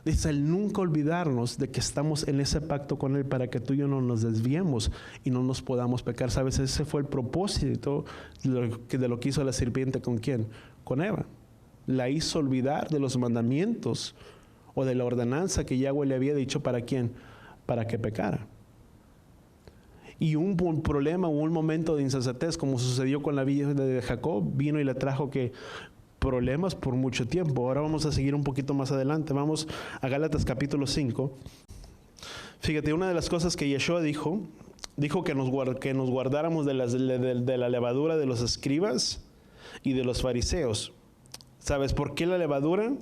Dice, el nunca olvidarnos de que estamos en ese pacto con Él para que tú y yo no nos desviemos y no nos podamos pecar. ¿Sabes? Ese fue el propósito de lo que hizo la serpiente. ¿Con quién? Con Eva. La hizo olvidar de los mandamientos o de la ordenanza que Yahweh le había dicho. ¿Para quién? Para que pecara. Y un problema o un momento de insensatez, como sucedió con la vida de Jacob, vino y le trajo que problemas por mucho tiempo. Ahora vamos a seguir un poquito más adelante. Vamos a Gálatas capítulo 5. Fíjate, una de las cosas que Yeshua dijo que nos guardáramos de la levadura de los escribas y de los fariseos. ¿Sabes por qué la levadura?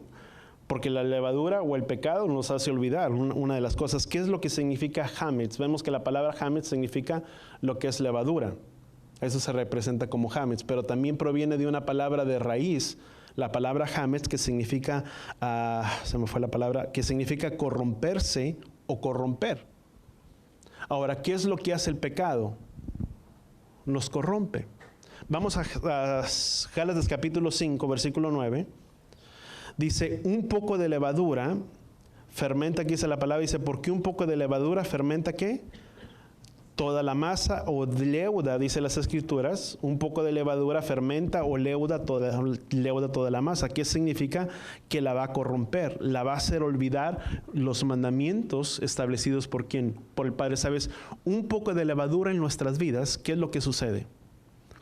Porque la levadura o el pecado nos hace olvidar una de las cosas. ¿Qué es lo que significa hametz? Vemos que la palabra hametz significa lo que es levadura. Eso se representa como hametz, pero también proviene de una palabra de raíz, la palabra hametz, que significa, se me fue la palabra, que significa corromperse o corromper. Ahora, ¿qué es lo que hace el pecado? Nos corrompe. Vamos a Gálatas capítulo 5, versículo 9. Dice, un poco de levadura fermenta, aquí dice la palabra, dice, porque un poco de levadura fermenta, ¿qué? Toda la masa, o leuda, dice las escrituras, un poco de levadura fermenta o leuda toda la masa. ¿Qué significa? Que la va a corromper, la va a hacer olvidar los mandamientos establecidos por ¿quién? Por el Padre. ¿Sabes? Un poco de levadura en nuestras vidas, ¿qué es lo que sucede?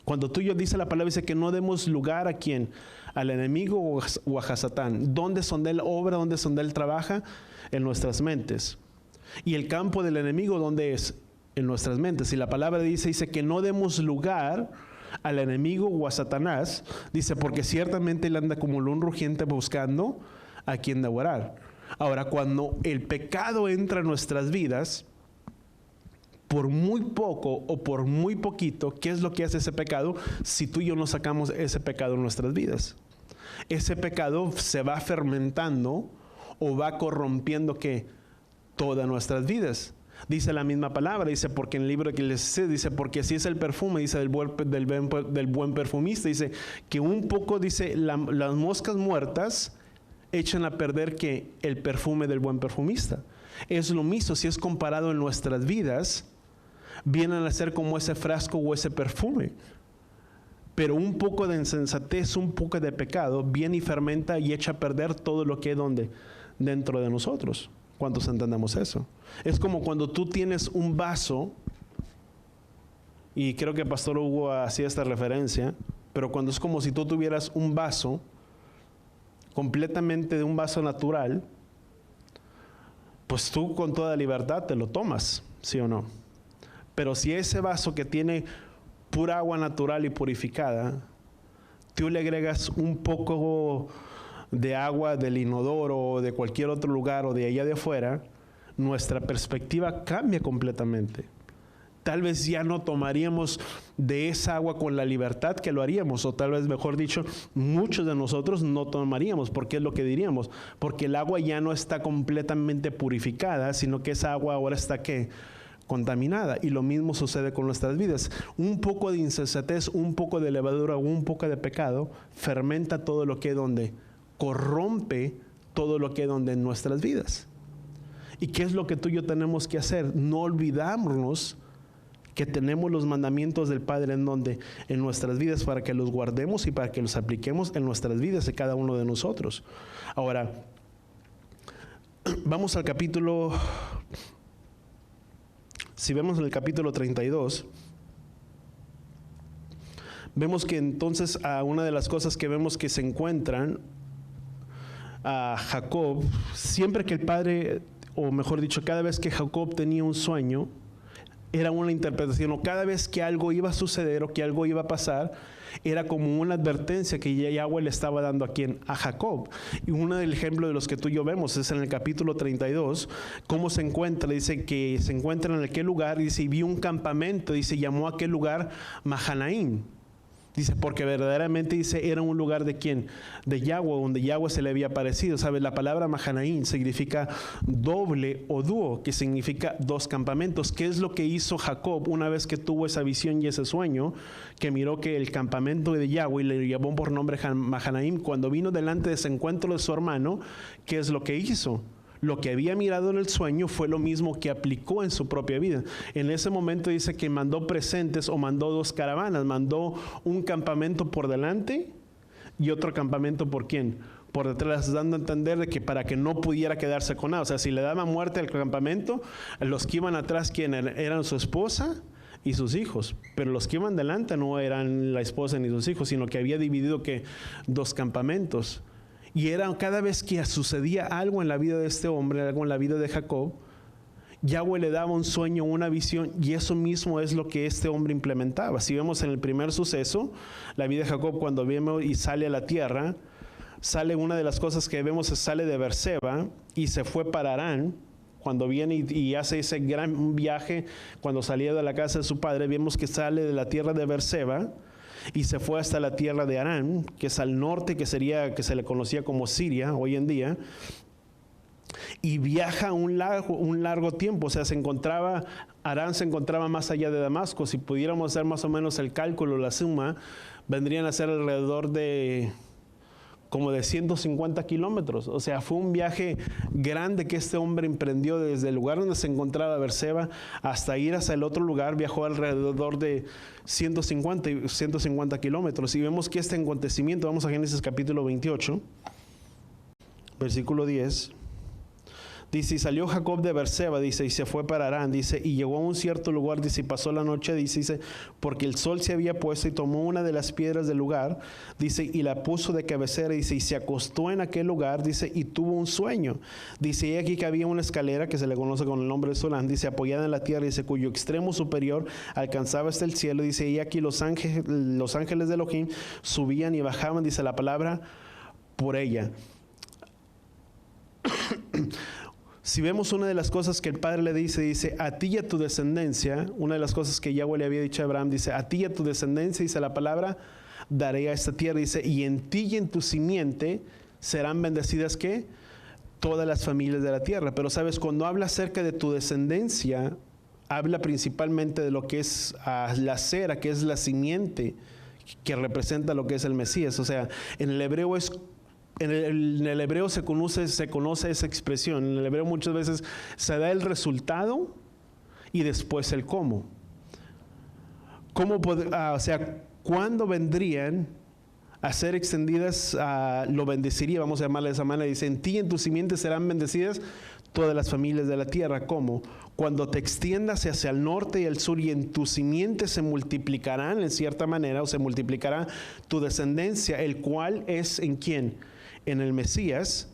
Cuando tú y yo, dice la palabra, dice que no demos lugar a ¿quién? Al enemigo o a Satán. ¿Dónde es donde él obra? ¿Dónde es donde él trabaja? En nuestras mentes. ¿Y el campo del enemigo dónde es? En nuestras mentes. Y la palabra dice que no demos lugar al enemigo o a Satanás, dice, porque ciertamente él anda como león rugiente buscando a quien devorar. Ahora, cuando el pecado entra en nuestras vidas, por muy poco o por muy poquito, ¿qué es lo que hace ese pecado? Si tú y yo no sacamos ese pecado en nuestras vidas, ese pecado se va fermentando o va corrompiendo ¿qué? Todas nuestras vidas. Dice la misma palabra, dice, porque en el libro que les sé, dice, porque así es el perfume, dice, del buen perfumista, dice, que un poco, dice, las moscas muertas echan a perder que el perfume del buen perfumista. Es lo mismo si es comparado en nuestras vidas, vienen a ser como ese frasco o ese perfume. Pero un poco de insensatez, un poco de pecado, viene y fermenta y echa a perder todo lo que hay dentro de nosotros. ¿Cuántos entendemos eso? Es como cuando tú tienes un vaso, y creo que Pastor Hugo hacía esta referencia, pero cuando es como si tú tuvieras un vaso, completamente de un vaso natural, pues tú con toda libertad te lo tomas, ¿sí o no? Pero si ese vaso que tiene pura agua natural y purificada, tú le agregas un poco de agua del inodoro o de cualquier otro lugar o de allá de afuera, nuestra perspectiva cambia completamente. Tal vez ya no tomaríamos de esa agua con la libertad que lo haríamos, o tal vez, mejor dicho, muchos de nosotros no tomaríamos. ¿Por qué es lo que diríamos? Porque el agua ya no está completamente purificada, sino que esa agua ahora está ¿qué? Contaminada. Y lo mismo sucede con nuestras vidas. Un poco de insensatez, un poco de levadura o un poco de pecado fermenta todo lo que es donde corrompe todo lo que hay en nuestras vidas. ¿Y qué es lo que tú y yo tenemos que hacer? No olvidarnos que tenemos los mandamientos del Padre en nuestras vidas, para que los guardemos y para que los apliquemos en nuestras vidas de cada uno de nosotros. Ahora, vamos al capítulo, si vemos en el capítulo 32, vemos que entonces una de las cosas que vemos que se encuentran a Jacob, siempre que el padre, o mejor dicho, cada vez que Jacob tenía un sueño, era una interpretación, o cada vez que algo iba a suceder o que algo iba a pasar, era como una advertencia que Yahweh le estaba dando a ¿quién? A Jacob. Y uno del ejemplo de los que tú y yo vemos es en el capítulo 32, cómo se encuentra, dice que se encuentra en aquel lugar, dice, y vio un campamento, dice, llamó a aquel lugar Mahanaim. Dice, porque verdaderamente, dice, era un lugar de quién, de Yahweh, donde Yahweh se le había aparecido. ¿Sabes? La palabra Mahanaim significa doble o dúo, que significa dos campamentos. ¿Qué es lo que hizo Jacob una vez que tuvo esa visión y ese sueño? Que miró que el campamento de Yahweh le llamó por nombre Mahanaim. Cuando vino delante de ese encuentro de su hermano, ¿qué es lo que hizo? Lo que había mirado en el sueño fue lo mismo que aplicó en su propia vida. En ese momento dice que mandó presentes o mandó dos caravanas. Mandó un campamento por delante y otro campamento por quién, por detrás, dando a entender de que para que no pudiera quedarse con nada. O sea, si le daba muerte al campamento, los que iban atrás, ¿quién eran? Su esposa y sus hijos. Pero los que iban delante no eran la esposa ni sus hijos, sino que había dividido que dos campamentos. Y era cada vez que sucedía algo en la vida de este hombre, algo en la vida de Jacob, Yahweh le daba un sueño, una visión, y eso mismo es lo que este hombre implementaba. Si vemos en el primer suceso, la vida de Jacob, cuando vemos y sale a la tierra, sale una de las cosas que vemos, sale de Berseba y se fue para Harán. Cuando viene y hace ese gran viaje, cuando salía de la casa de su padre, vemos que sale de la tierra de Berseba y se fue hasta la tierra de Harán, que es al norte, que se le conocía como Siria hoy en día, y viaja un largo tiempo. O sea, Harán se encontraba más allá de Damasco. Si pudiéramos hacer más o menos el cálculo, la suma, vendrían a ser alrededor de como de 150 kilómetros. O sea, fue un viaje grande que este hombre emprendió desde el lugar donde se encontraba Berseba hasta ir hacia el otro lugar. Viajó alrededor de 150 kilómetros. Y vemos que este acontecimiento, vamos a Génesis capítulo 28, versículo 10. Dice, y salió Jacob de Berseba, dice, y se fue para Harán, dice, y llegó a un cierto lugar, dice, y pasó la noche, dice, porque el sol se había puesto, y tomó una de las piedras del lugar, dice, y la puso de cabecera, dice, y se acostó en aquel lugar, dice, y tuvo un sueño. Dice, y aquí que había una escalera, que se le conoce con el nombre de Solán, dice, apoyada en la tierra, dice, cuyo extremo superior alcanzaba hasta el cielo, dice, y aquí los ángeles de Elohim subían y bajaban, dice la palabra, por ella. Si vemos una de las cosas que el Padre le dice, a ti y a tu descendencia, una de las cosas que Yahweh le había dicho a Abraham, dice, a ti y a tu descendencia, dice la palabra, daré a esta tierra, dice, y en ti y en tu simiente serán bendecidas, ¿qué? Todas las familias de la tierra. Pero sabes, cuando habla acerca de tu descendencia, habla principalmente de lo que es la cera, que es la simiente, que representa lo que es el Mesías. O sea, en el hebreo en el hebreo se conoce esa expresión. En el hebreo muchas veces se da el resultado y después el cómo. O sea, ¿cuándo vendrían a ser extendidas? Lo bendeciría, vamos a llamarle de esa manera. Dice, en ti y en tu simiente serán bendecidas todas las familias de la tierra. ¿Cómo? Cuando te extiendas hacia el norte y el sur, y en tu simiente se multiplicarán en cierta manera, o se multiplicará tu descendencia, el cual es ¿en quién? En el Mesías.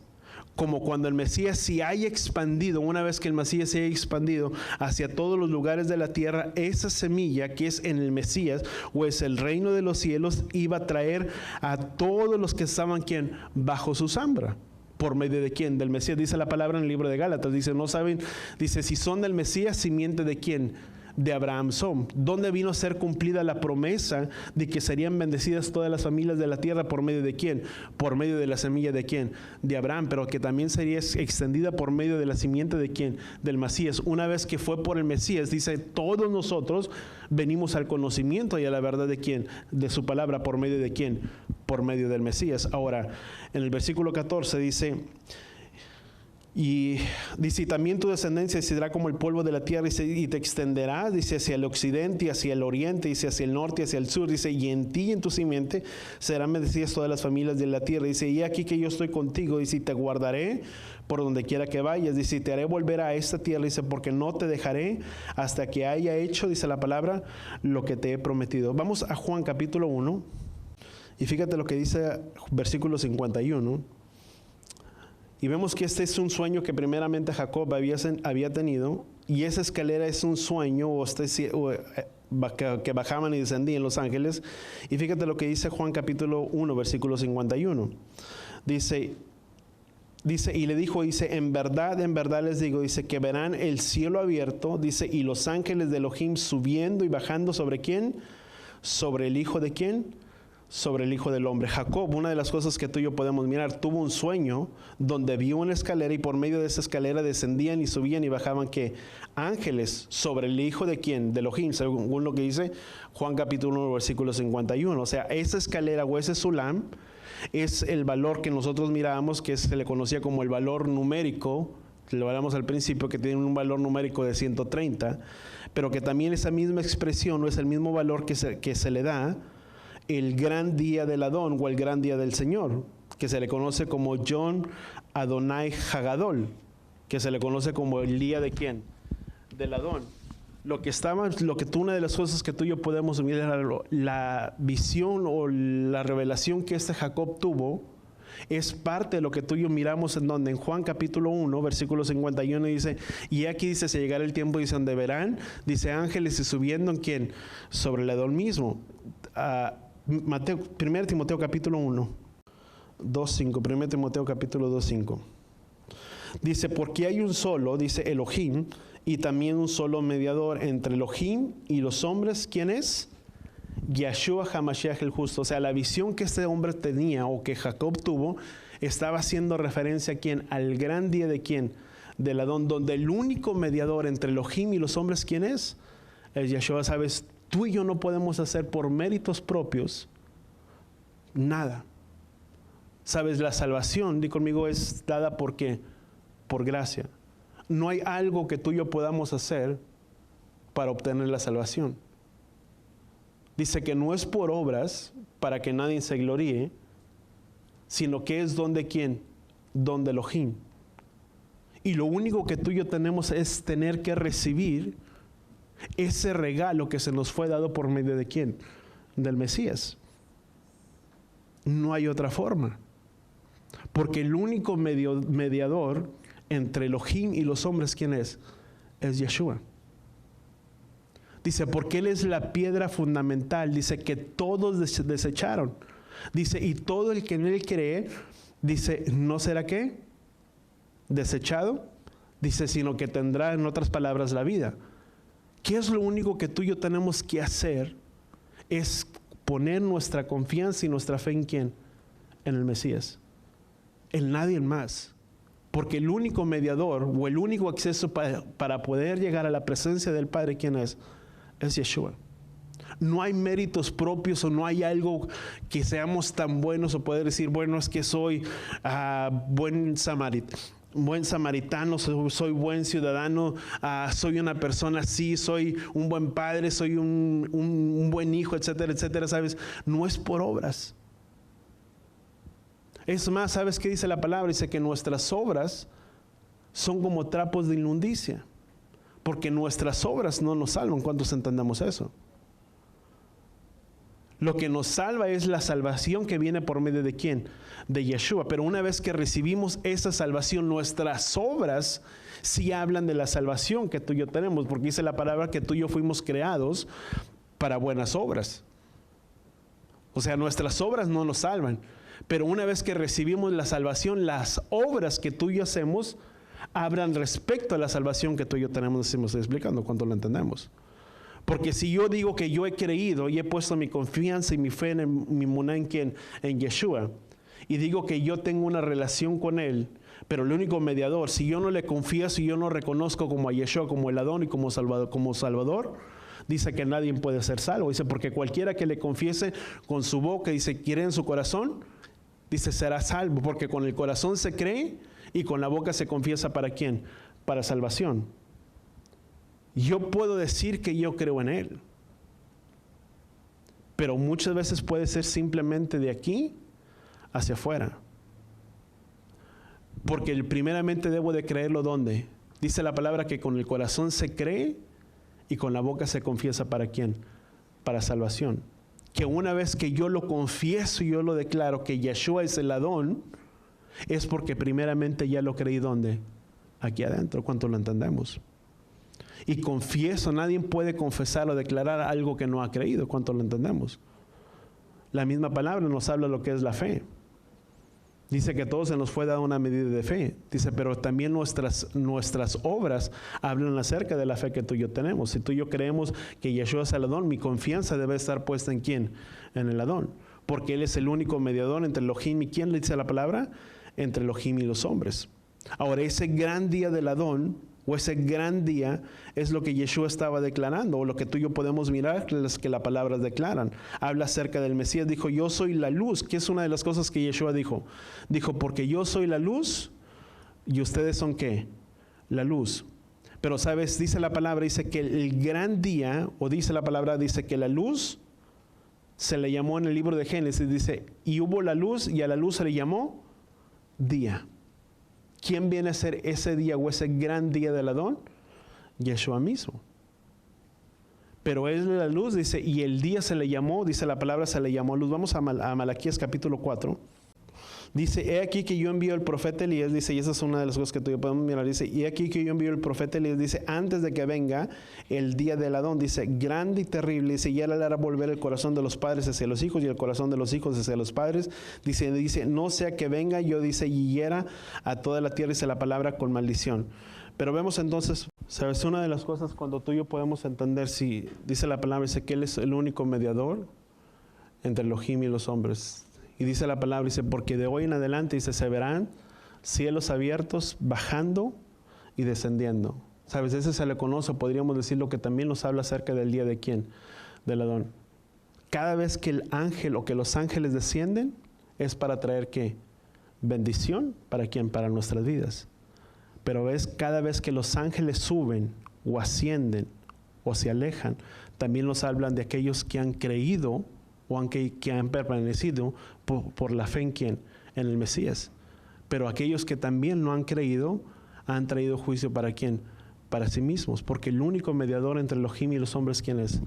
Como cuando el Mesías se haya expandido, una vez que el Mesías se haya expandido hacia todos los lugares de la tierra, esa semilla que es en el Mesías, o es el reino de los cielos, iba a traer a todos los que estaban ¿quién? Bajo su sombra. ¿Por medio de quién? Del Mesías. Dice la palabra en el libro de Gálatas. Dice, no saben, dice, si son del Mesías, simiente de quién? De Abraham son. ¿Dónde vino a ser cumplida la promesa de que serían bendecidas todas las familias de la tierra? ¿Por medio de quién? Por medio de la semilla de quién? De Abraham, pero que también sería extendida por medio de la simiente de quién? Del Mesías. Una vez que fue por el Mesías, dice, todos nosotros venimos al conocimiento y a la verdad de quién? De su palabra. ¿Por medio de quién? Por medio del Mesías. Ahora, en el versículo 14 dice, y dice, también tu descendencia será como el polvo de la tierra, y te extenderás, dice, hacia el occidente y hacia el oriente, dice, hacia el norte y hacia el sur, dice, y en ti y en tu simiente serán bendecidas todas las familias de la tierra, dice, y aquí que yo estoy contigo, dice, y te guardaré por donde quiera que vayas, dice, y te haré volver a esta tierra, dice, porque no te dejaré hasta que haya hecho, dice la palabra, lo que te he prometido. Vamos a Juan capítulo 1, y fíjate lo que dice versículo 51. Y vemos que este es un sueño que primeramente Jacob había tenido, y esa escalera es un sueño que bajaban y descendían los ángeles. Y fíjate lo que dice Juan capítulo 1, versículo 51. Dice, y le dijo, dice, en verdad les digo, dice, que verán el cielo abierto, dice, y los ángeles de Elohim subiendo y bajando ¿sobre quién? Sobre el Hijo de quién? sobre el Hijo del Hombre. Jacob, una de las cosas que tú y yo podemos mirar, tuvo un sueño donde vio una escalera y por medio de esa escalera descendían y subían y bajaban que ángeles sobre el Hijo de quién, de Elohim, según lo que dice Juan capítulo 1 versículo 51. O sea, esa escalera o ese sulam es el valor que nosotros mirábamos, que se le conocía como el valor numérico, lo hablamos al principio, que tiene un valor numérico de 130, pero que también esa misma expresión no es el mismo valor que se le da el gran día del Adón o el gran día del Señor, que se le conoce como Yom Adonai Hagadol, que se le conoce como el día de quién, del Adón. Una de las cosas que tú y yo podemos mirar, la visión o la revelación que Jacob tuvo, es parte de lo que tú y yo miramos en Juan capítulo 1, versículo 51 dice, y aquí dice, se llegará el tiempo, dice, donde verán, dice, ángeles y subiendo en quién, sobre el Adón mismo. 1 Timoteo capítulo 1, 2.5, 1 Timoteo capítulo 2.5. Dice, porque hay un solo, dice Elohim, y también un solo mediador entre Elohim y los hombres. ¿Quién es? Yeshua HaMashiach el justo. O sea, la visión que este hombre tenía o que Jacob tuvo estaba haciendo referencia a quién, al gran día de quién, del Adón, donde el único mediador entre Elohim y los hombres, ¿quién es? Es Yeshua. Sabes, tú y yo no podemos hacer por méritos propios nada. Sabes, la salvación, di conmigo, es dada ¿por qué? Por gracia. No hay algo que tú y yo podamos hacer para obtener la salvación. Dice que no es por obras para que nadie se gloríe, sino que es don de quién, don de Elohim. Y lo único que tú y yo tenemos es tener que recibir ese regalo que se nos fue dado por medio de quién, del Mesías. No hay otra forma. Porque el único mediador entre Elohim y los hombres, ¿quién es? Es Yeshua. Dice, porque Él es la piedra fundamental. Dice que todos desecharon. Dice, y todo el que en Él cree, dice, ¿no será qué? Desechado. Dice, sino que tendrá, en otras palabras, la vida. ¿Qué es lo único que tú y yo tenemos que hacer? Es poner nuestra confianza y nuestra fe en ¿quién? En el Mesías. En nadie más. Porque el único mediador o el único acceso para poder llegar a la presencia del Padre, ¿quién es? Es Yeshua. No hay méritos propios o no hay algo que seamos tan buenos o poder decir, bueno, es que soy buen samaritano, soy buen ciudadano, soy una persona así, soy un buen padre, soy un buen hijo, etcétera, etcétera, ¿sabes? No es por obras. Es más, ¿sabes qué dice la palabra? Dice que nuestras obras son como trapos de inmundicia, porque nuestras obras no nos salvan. ¿Cuántos entendemos eso? Lo que nos salva es la salvación que viene por medio de ¿quién? De Yeshua. Pero una vez que recibimos esa salvación, nuestras obras sí hablan de la salvación que tú y yo tenemos, porque dice la palabra que tú y yo fuimos creados para buenas obras. O sea, nuestras obras no nos salvan. Pero una vez que recibimos la salvación, las obras que tú y yo hacemos hablan respecto a la salvación que tú y yo tenemos. Estamos explicando cuánto lo entendemos. Porque si yo digo que yo he creído y he puesto mi confianza y mi fe en mi muná en quién, en Yeshua, y digo que yo tengo una relación con Él, pero el único mediador, si yo no le confieso y yo no reconozco como a Yeshua, como el Adón y como Salvador, dice que nadie puede ser salvo. Dice, porque cualquiera que le confiese con su boca, dice, quiere en su corazón, dice, será salvo, porque con el corazón se cree y con la boca se confiesa ¿para quién? Para salvación. Yo puedo decir que yo creo en Él, pero muchas veces puede ser simplemente de aquí hacia afuera. Porque primeramente debo de creerlo ¿dónde? Dice la palabra que con el corazón se cree y con la boca se confiesa ¿para quién? Para salvación. Que una vez que yo lo confieso y yo lo declaro que Yeshua es el Adón, es porque primeramente ya lo creí ¿dónde? Aquí adentro. ¿Cuánto lo entendemos? Y confieso, nadie puede confesar o declarar algo que no ha creído. ¿Cuánto lo entendemos? La misma palabra nos habla de lo que es la fe. Dice que a todos se nos fue dada una medida de fe. Dice, pero también nuestras obras hablan acerca de la fe que tú y yo tenemos. Si tú y yo creemos que Yeshua es el Adón, mi confianza debe estar puesta ¿en quién? En el Adón. porque Él es el único mediador entre Elohim y ¿quién le dice la palabra? Entre Elohim y los hombres. Ahora, ese gran día del Adón, o ese gran día, es lo que Yeshua estaba declarando, o lo que tú y yo podemos mirar, las que las palabras declaran. Habla acerca del Mesías, dijo, yo soy la luz, que es una de las cosas que Yeshua dijo. Dijo, porque yo soy la luz, y ustedes son ¿qué? La luz. Pero sabes, dice la palabra, dice que el gran día, o dice la palabra, dice que la luz se le llamó en el libro de Génesis, dice, y hubo la luz, y a la luz se le llamó día. ¿Quién viene a ser ese día o ese gran día del Adón? Yeshua mismo. Pero es la luz, dice, y el día se le llamó, dice la palabra, se le llamó luz. Vamos a Malaquías capítulo 4. Dice, he aquí que yo envío el profeta Elías, dice, y esa es una de las cosas que tú y yo podemos mirar, dice, y aquí que yo envío el profeta Elías, dice, antes de que venga el día del Adón, dice, grande y terrible, dice, y él hará volver el corazón de los padres hacia los hijos y el corazón de los hijos hacia los padres, dice, no sea que venga yo, dice, y hiera a toda la tierra, dice la palabra, con maldición. Pero vemos entonces, ¿sabes? Una de las cosas cuando tú y yo podemos entender, si dice la palabra, dice que Él es el único mediador entre Elohim y los hombres. Y dice la palabra, dice, porque de hoy en adelante, dice, se verán cielos abiertos bajando y descendiendo. ¿Sabes? Ese se le conoce, podríamos decir lo que también nos habla acerca del día de quién, del Adón. Cada vez que el ángel o que los ángeles descienden, es para traer ¿qué? Bendición, ¿para quién? Para nuestras vidas. Pero ves, cada vez que los ángeles suben o ascienden o se alejan, también nos hablan de aquellos que han creído o que han permanecido por la fe en ¿quién? En el Mesías. Pero aquellos que también no han creído, han traído juicio ¿para quién? Para sí mismos, porque el único mediador entre Elohim y los hombres, ¿quién es?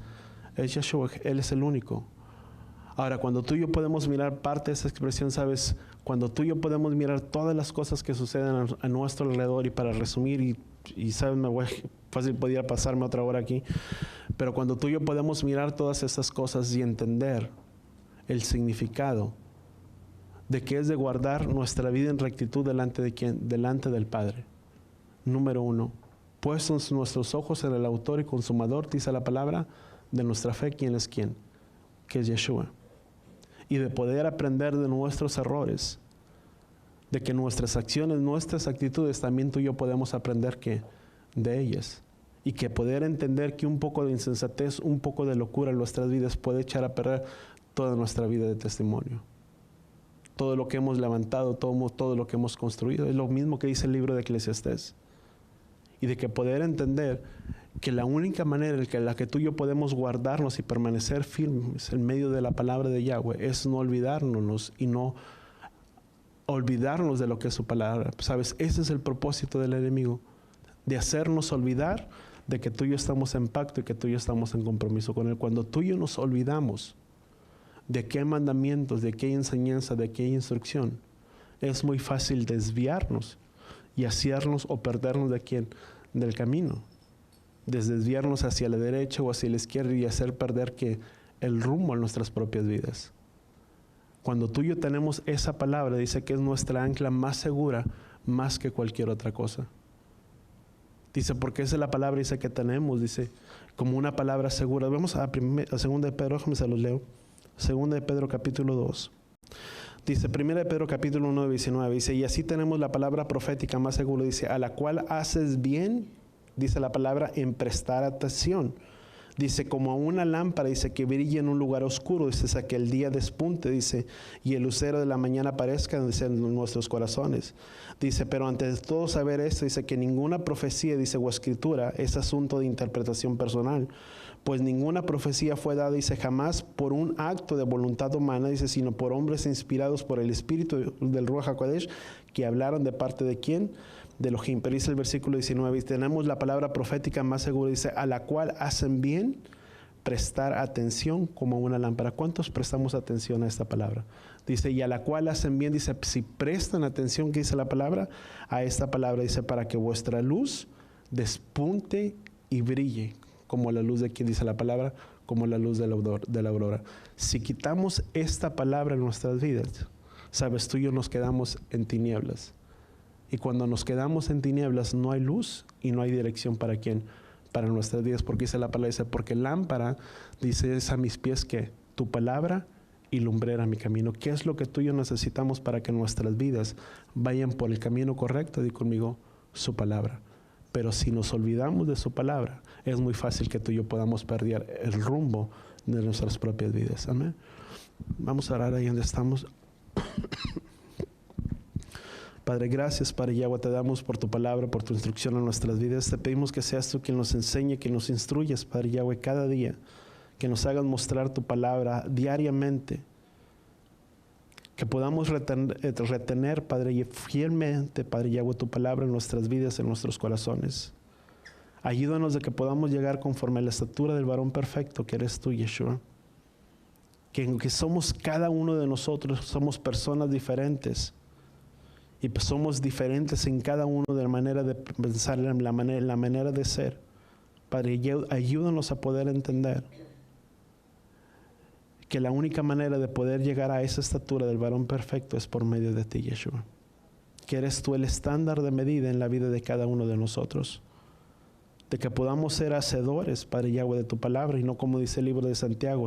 Es Yeshua, Él es el único. Ahora, cuando tú y yo podemos mirar parte de esa expresión, ¿sabes? Cuando tú y yo podemos mirar todas las cosas que suceden a nuestro alrededor, y para resumir, y ¿sabes? Fácil podría pasarme otra hora aquí, pero cuando tú y yo podemos mirar todas estas cosas y entender el significado de que es de guardar nuestra vida en rectitud delante de ¿quién? Delante del Padre. Número 1, puestos nuestros ojos en el autor y consumador, dice la palabra, de nuestra fe, ¿quién es quién? Que es Yeshua. Y de poder aprender de nuestros errores, de que nuestras acciones, nuestras actitudes, también tú y yo podemos aprender ¿qué? De ellas. Y que poder entender que un poco de insensatez, un poco de locura en nuestras vidas puede echar a perder toda nuestra vida de testimonio. Todo lo que hemos levantado, todo lo que hemos construido. Es lo mismo que dice el libro de Eclesiastés. Y de que poder entender que la única manera en la que tú y yo podemos guardarnos y permanecer firmes en medio de la palabra de Yahweh es no olvidarnos y no olvidarnos de lo que es su palabra. ¿Sabes? Ese es el propósito del enemigo, de hacernos olvidar de que tú y yo estamos en pacto y que tú y yo estamos en compromiso con Él. Cuando tú y yo nos olvidamos de qué mandamientos, de qué enseñanza, de qué instrucción, es muy fácil desviarnos y hacernos o perdernos de quién, del camino, desviarnos hacia la derecha o hacia la izquierda y hacer perder que el rumbo a nuestras propias vidas. Cuando tú y yo tenemos esa palabra, dice que es nuestra ancla más segura, más que cualquier otra cosa. Dice, porque esa es la palabra, dice que tenemos, dice, como una palabra segura. Vamos a 2 de Pedro, déjame se los leo. 2 de Pedro capítulo 2. Dice, 1 de Pedro capítulo 1, 19, dice, y así tenemos la palabra profética más segura, dice, a la cual haces bien, dice la palabra, en prestar atención. Dice, como a una lámpara, dice, que brilla en un lugar oscuro, dice, hasta que el día despunte, dice, y el lucero de la mañana aparezca, dice, en nuestros corazones. Dice, pero antes de todo saber esto, dice, que ninguna profecía, dice, o escritura, es asunto de interpretación personal, pues ninguna profecía fue dada, dice, jamás por un acto de voluntad humana, dice, sino por hombres inspirados por el Espíritu del Ruach HaKodesh, que hablaron de parte de ¿quién? De Elohim. Pero dice el versículo 19, y tenemos la palabra profética más segura, dice, a la cual hacen bien prestar atención como una lámpara. ¿Cuántos prestamos atención a esta palabra? Dice, y a la cual hacen bien, dice, si prestan atención, ¿qué dice la palabra? A esta palabra, dice, para que vuestra luz despunte y brille, como la luz de quien dice la palabra, como la luz de la aurora. Si quitamos esta palabra en nuestras vidas, sabes, tú y yo nos quedamos en tinieblas. Y cuando nos quedamos en tinieblas no hay luz y no hay dirección para quién, para nuestras vidas, porque dice la palabra, dice, porque lámpara, dice, es a mis pies que tu palabra y lumbrera mi camino. ¿Qué es lo que tú y yo necesitamos para que nuestras vidas vayan por el camino correcto? Di conmigo, su palabra. Pero si nos olvidamos de su palabra, es muy fácil que tú y yo podamos perder el rumbo de nuestras propias vidas. Amén. Vamos a orar ahí donde estamos. Padre, gracias, Padre Yahweh, te damos por tu palabra, por tu instrucción en nuestras vidas. Te pedimos que seas tú quien nos enseñe, que nos instruyas, Padre Yahweh, cada día. Que nos hagas mostrar tu palabra diariamente. Que podamos retener, Padre, fielmente, Padre Yahweh, tu palabra en nuestras vidas, en nuestros corazones. Ayúdanos de que podamos llegar conforme a la estatura del varón perfecto que eres tú, Yeshua. Que somos cada uno de nosotros, somos personas diferentes. Y pues somos diferentes en cada uno de la manera de pensar, la manera de ser. Padre, ayúdanos a poder entender que la única manera de poder llegar a esa estatura del varón perfecto es por medio de ti, Yeshua. Que eres tú el estándar de medida en la vida de cada uno de nosotros. De que podamos ser hacedores, Padre Yahweh, de tu palabra, y no como dice el libro de Santiago,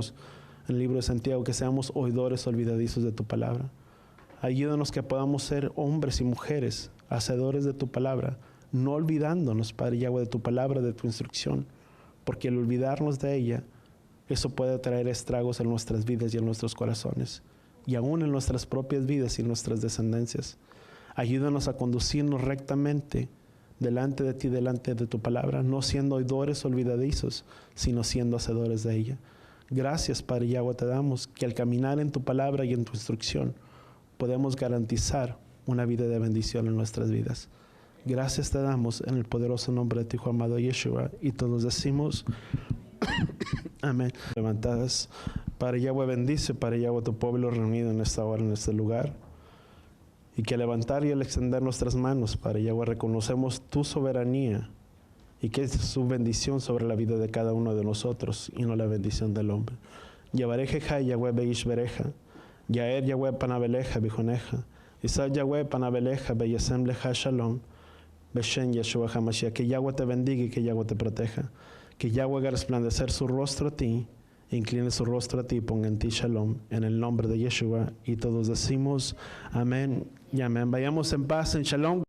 en el libro de Santiago, que seamos oidores olvidadizos de tu palabra. Ayúdanos que podamos ser hombres y mujeres, hacedores de tu palabra, no olvidándonos, Padre Yahweh, de tu palabra, de tu instrucción, porque al olvidarnos de ella, eso puede traer estragos en nuestras vidas y en nuestros corazones, y aún en nuestras propias vidas y en nuestras descendencias. Ayúdanos a conducirnos rectamente delante de ti, delante de tu palabra, no siendo oidores olvidadizos, sino siendo hacedores de ella. Gracias, Padre Yahweh, te damos que al caminar en tu palabra y en tu instrucción, podemos garantizar una vida de bendición en nuestras vidas. Gracias te damos en el poderoso nombre de tu Hijo amado Yeshua, y todos decimos amén. Levantadas, Padre Yahweh, bendice, Padre Yahweh, tu pueblo reunido en esta hora, en este lugar, y que al levantar y al extender nuestras manos, Padre Yahweh, reconocemos tu soberanía y que es su bendición sobre la vida de cada uno de nosotros y no la bendición del hombre. Yabarejeja Yahweh beish bereja, Yaer Yahweh panabeleja bijoneja, Isa Yahweh panabeleja beyesem leja shalom, Beshen Yeshua HaMashiach. Que Yahweh te bendiga y que Yahweh te proteja. Que Yahweh haga resplandecer su rostro a ti, incline su rostro a ti y ponga en ti shalom, en el nombre de Yeshua. Y todos decimos amén y amén. Vayamos en paz, en shalom.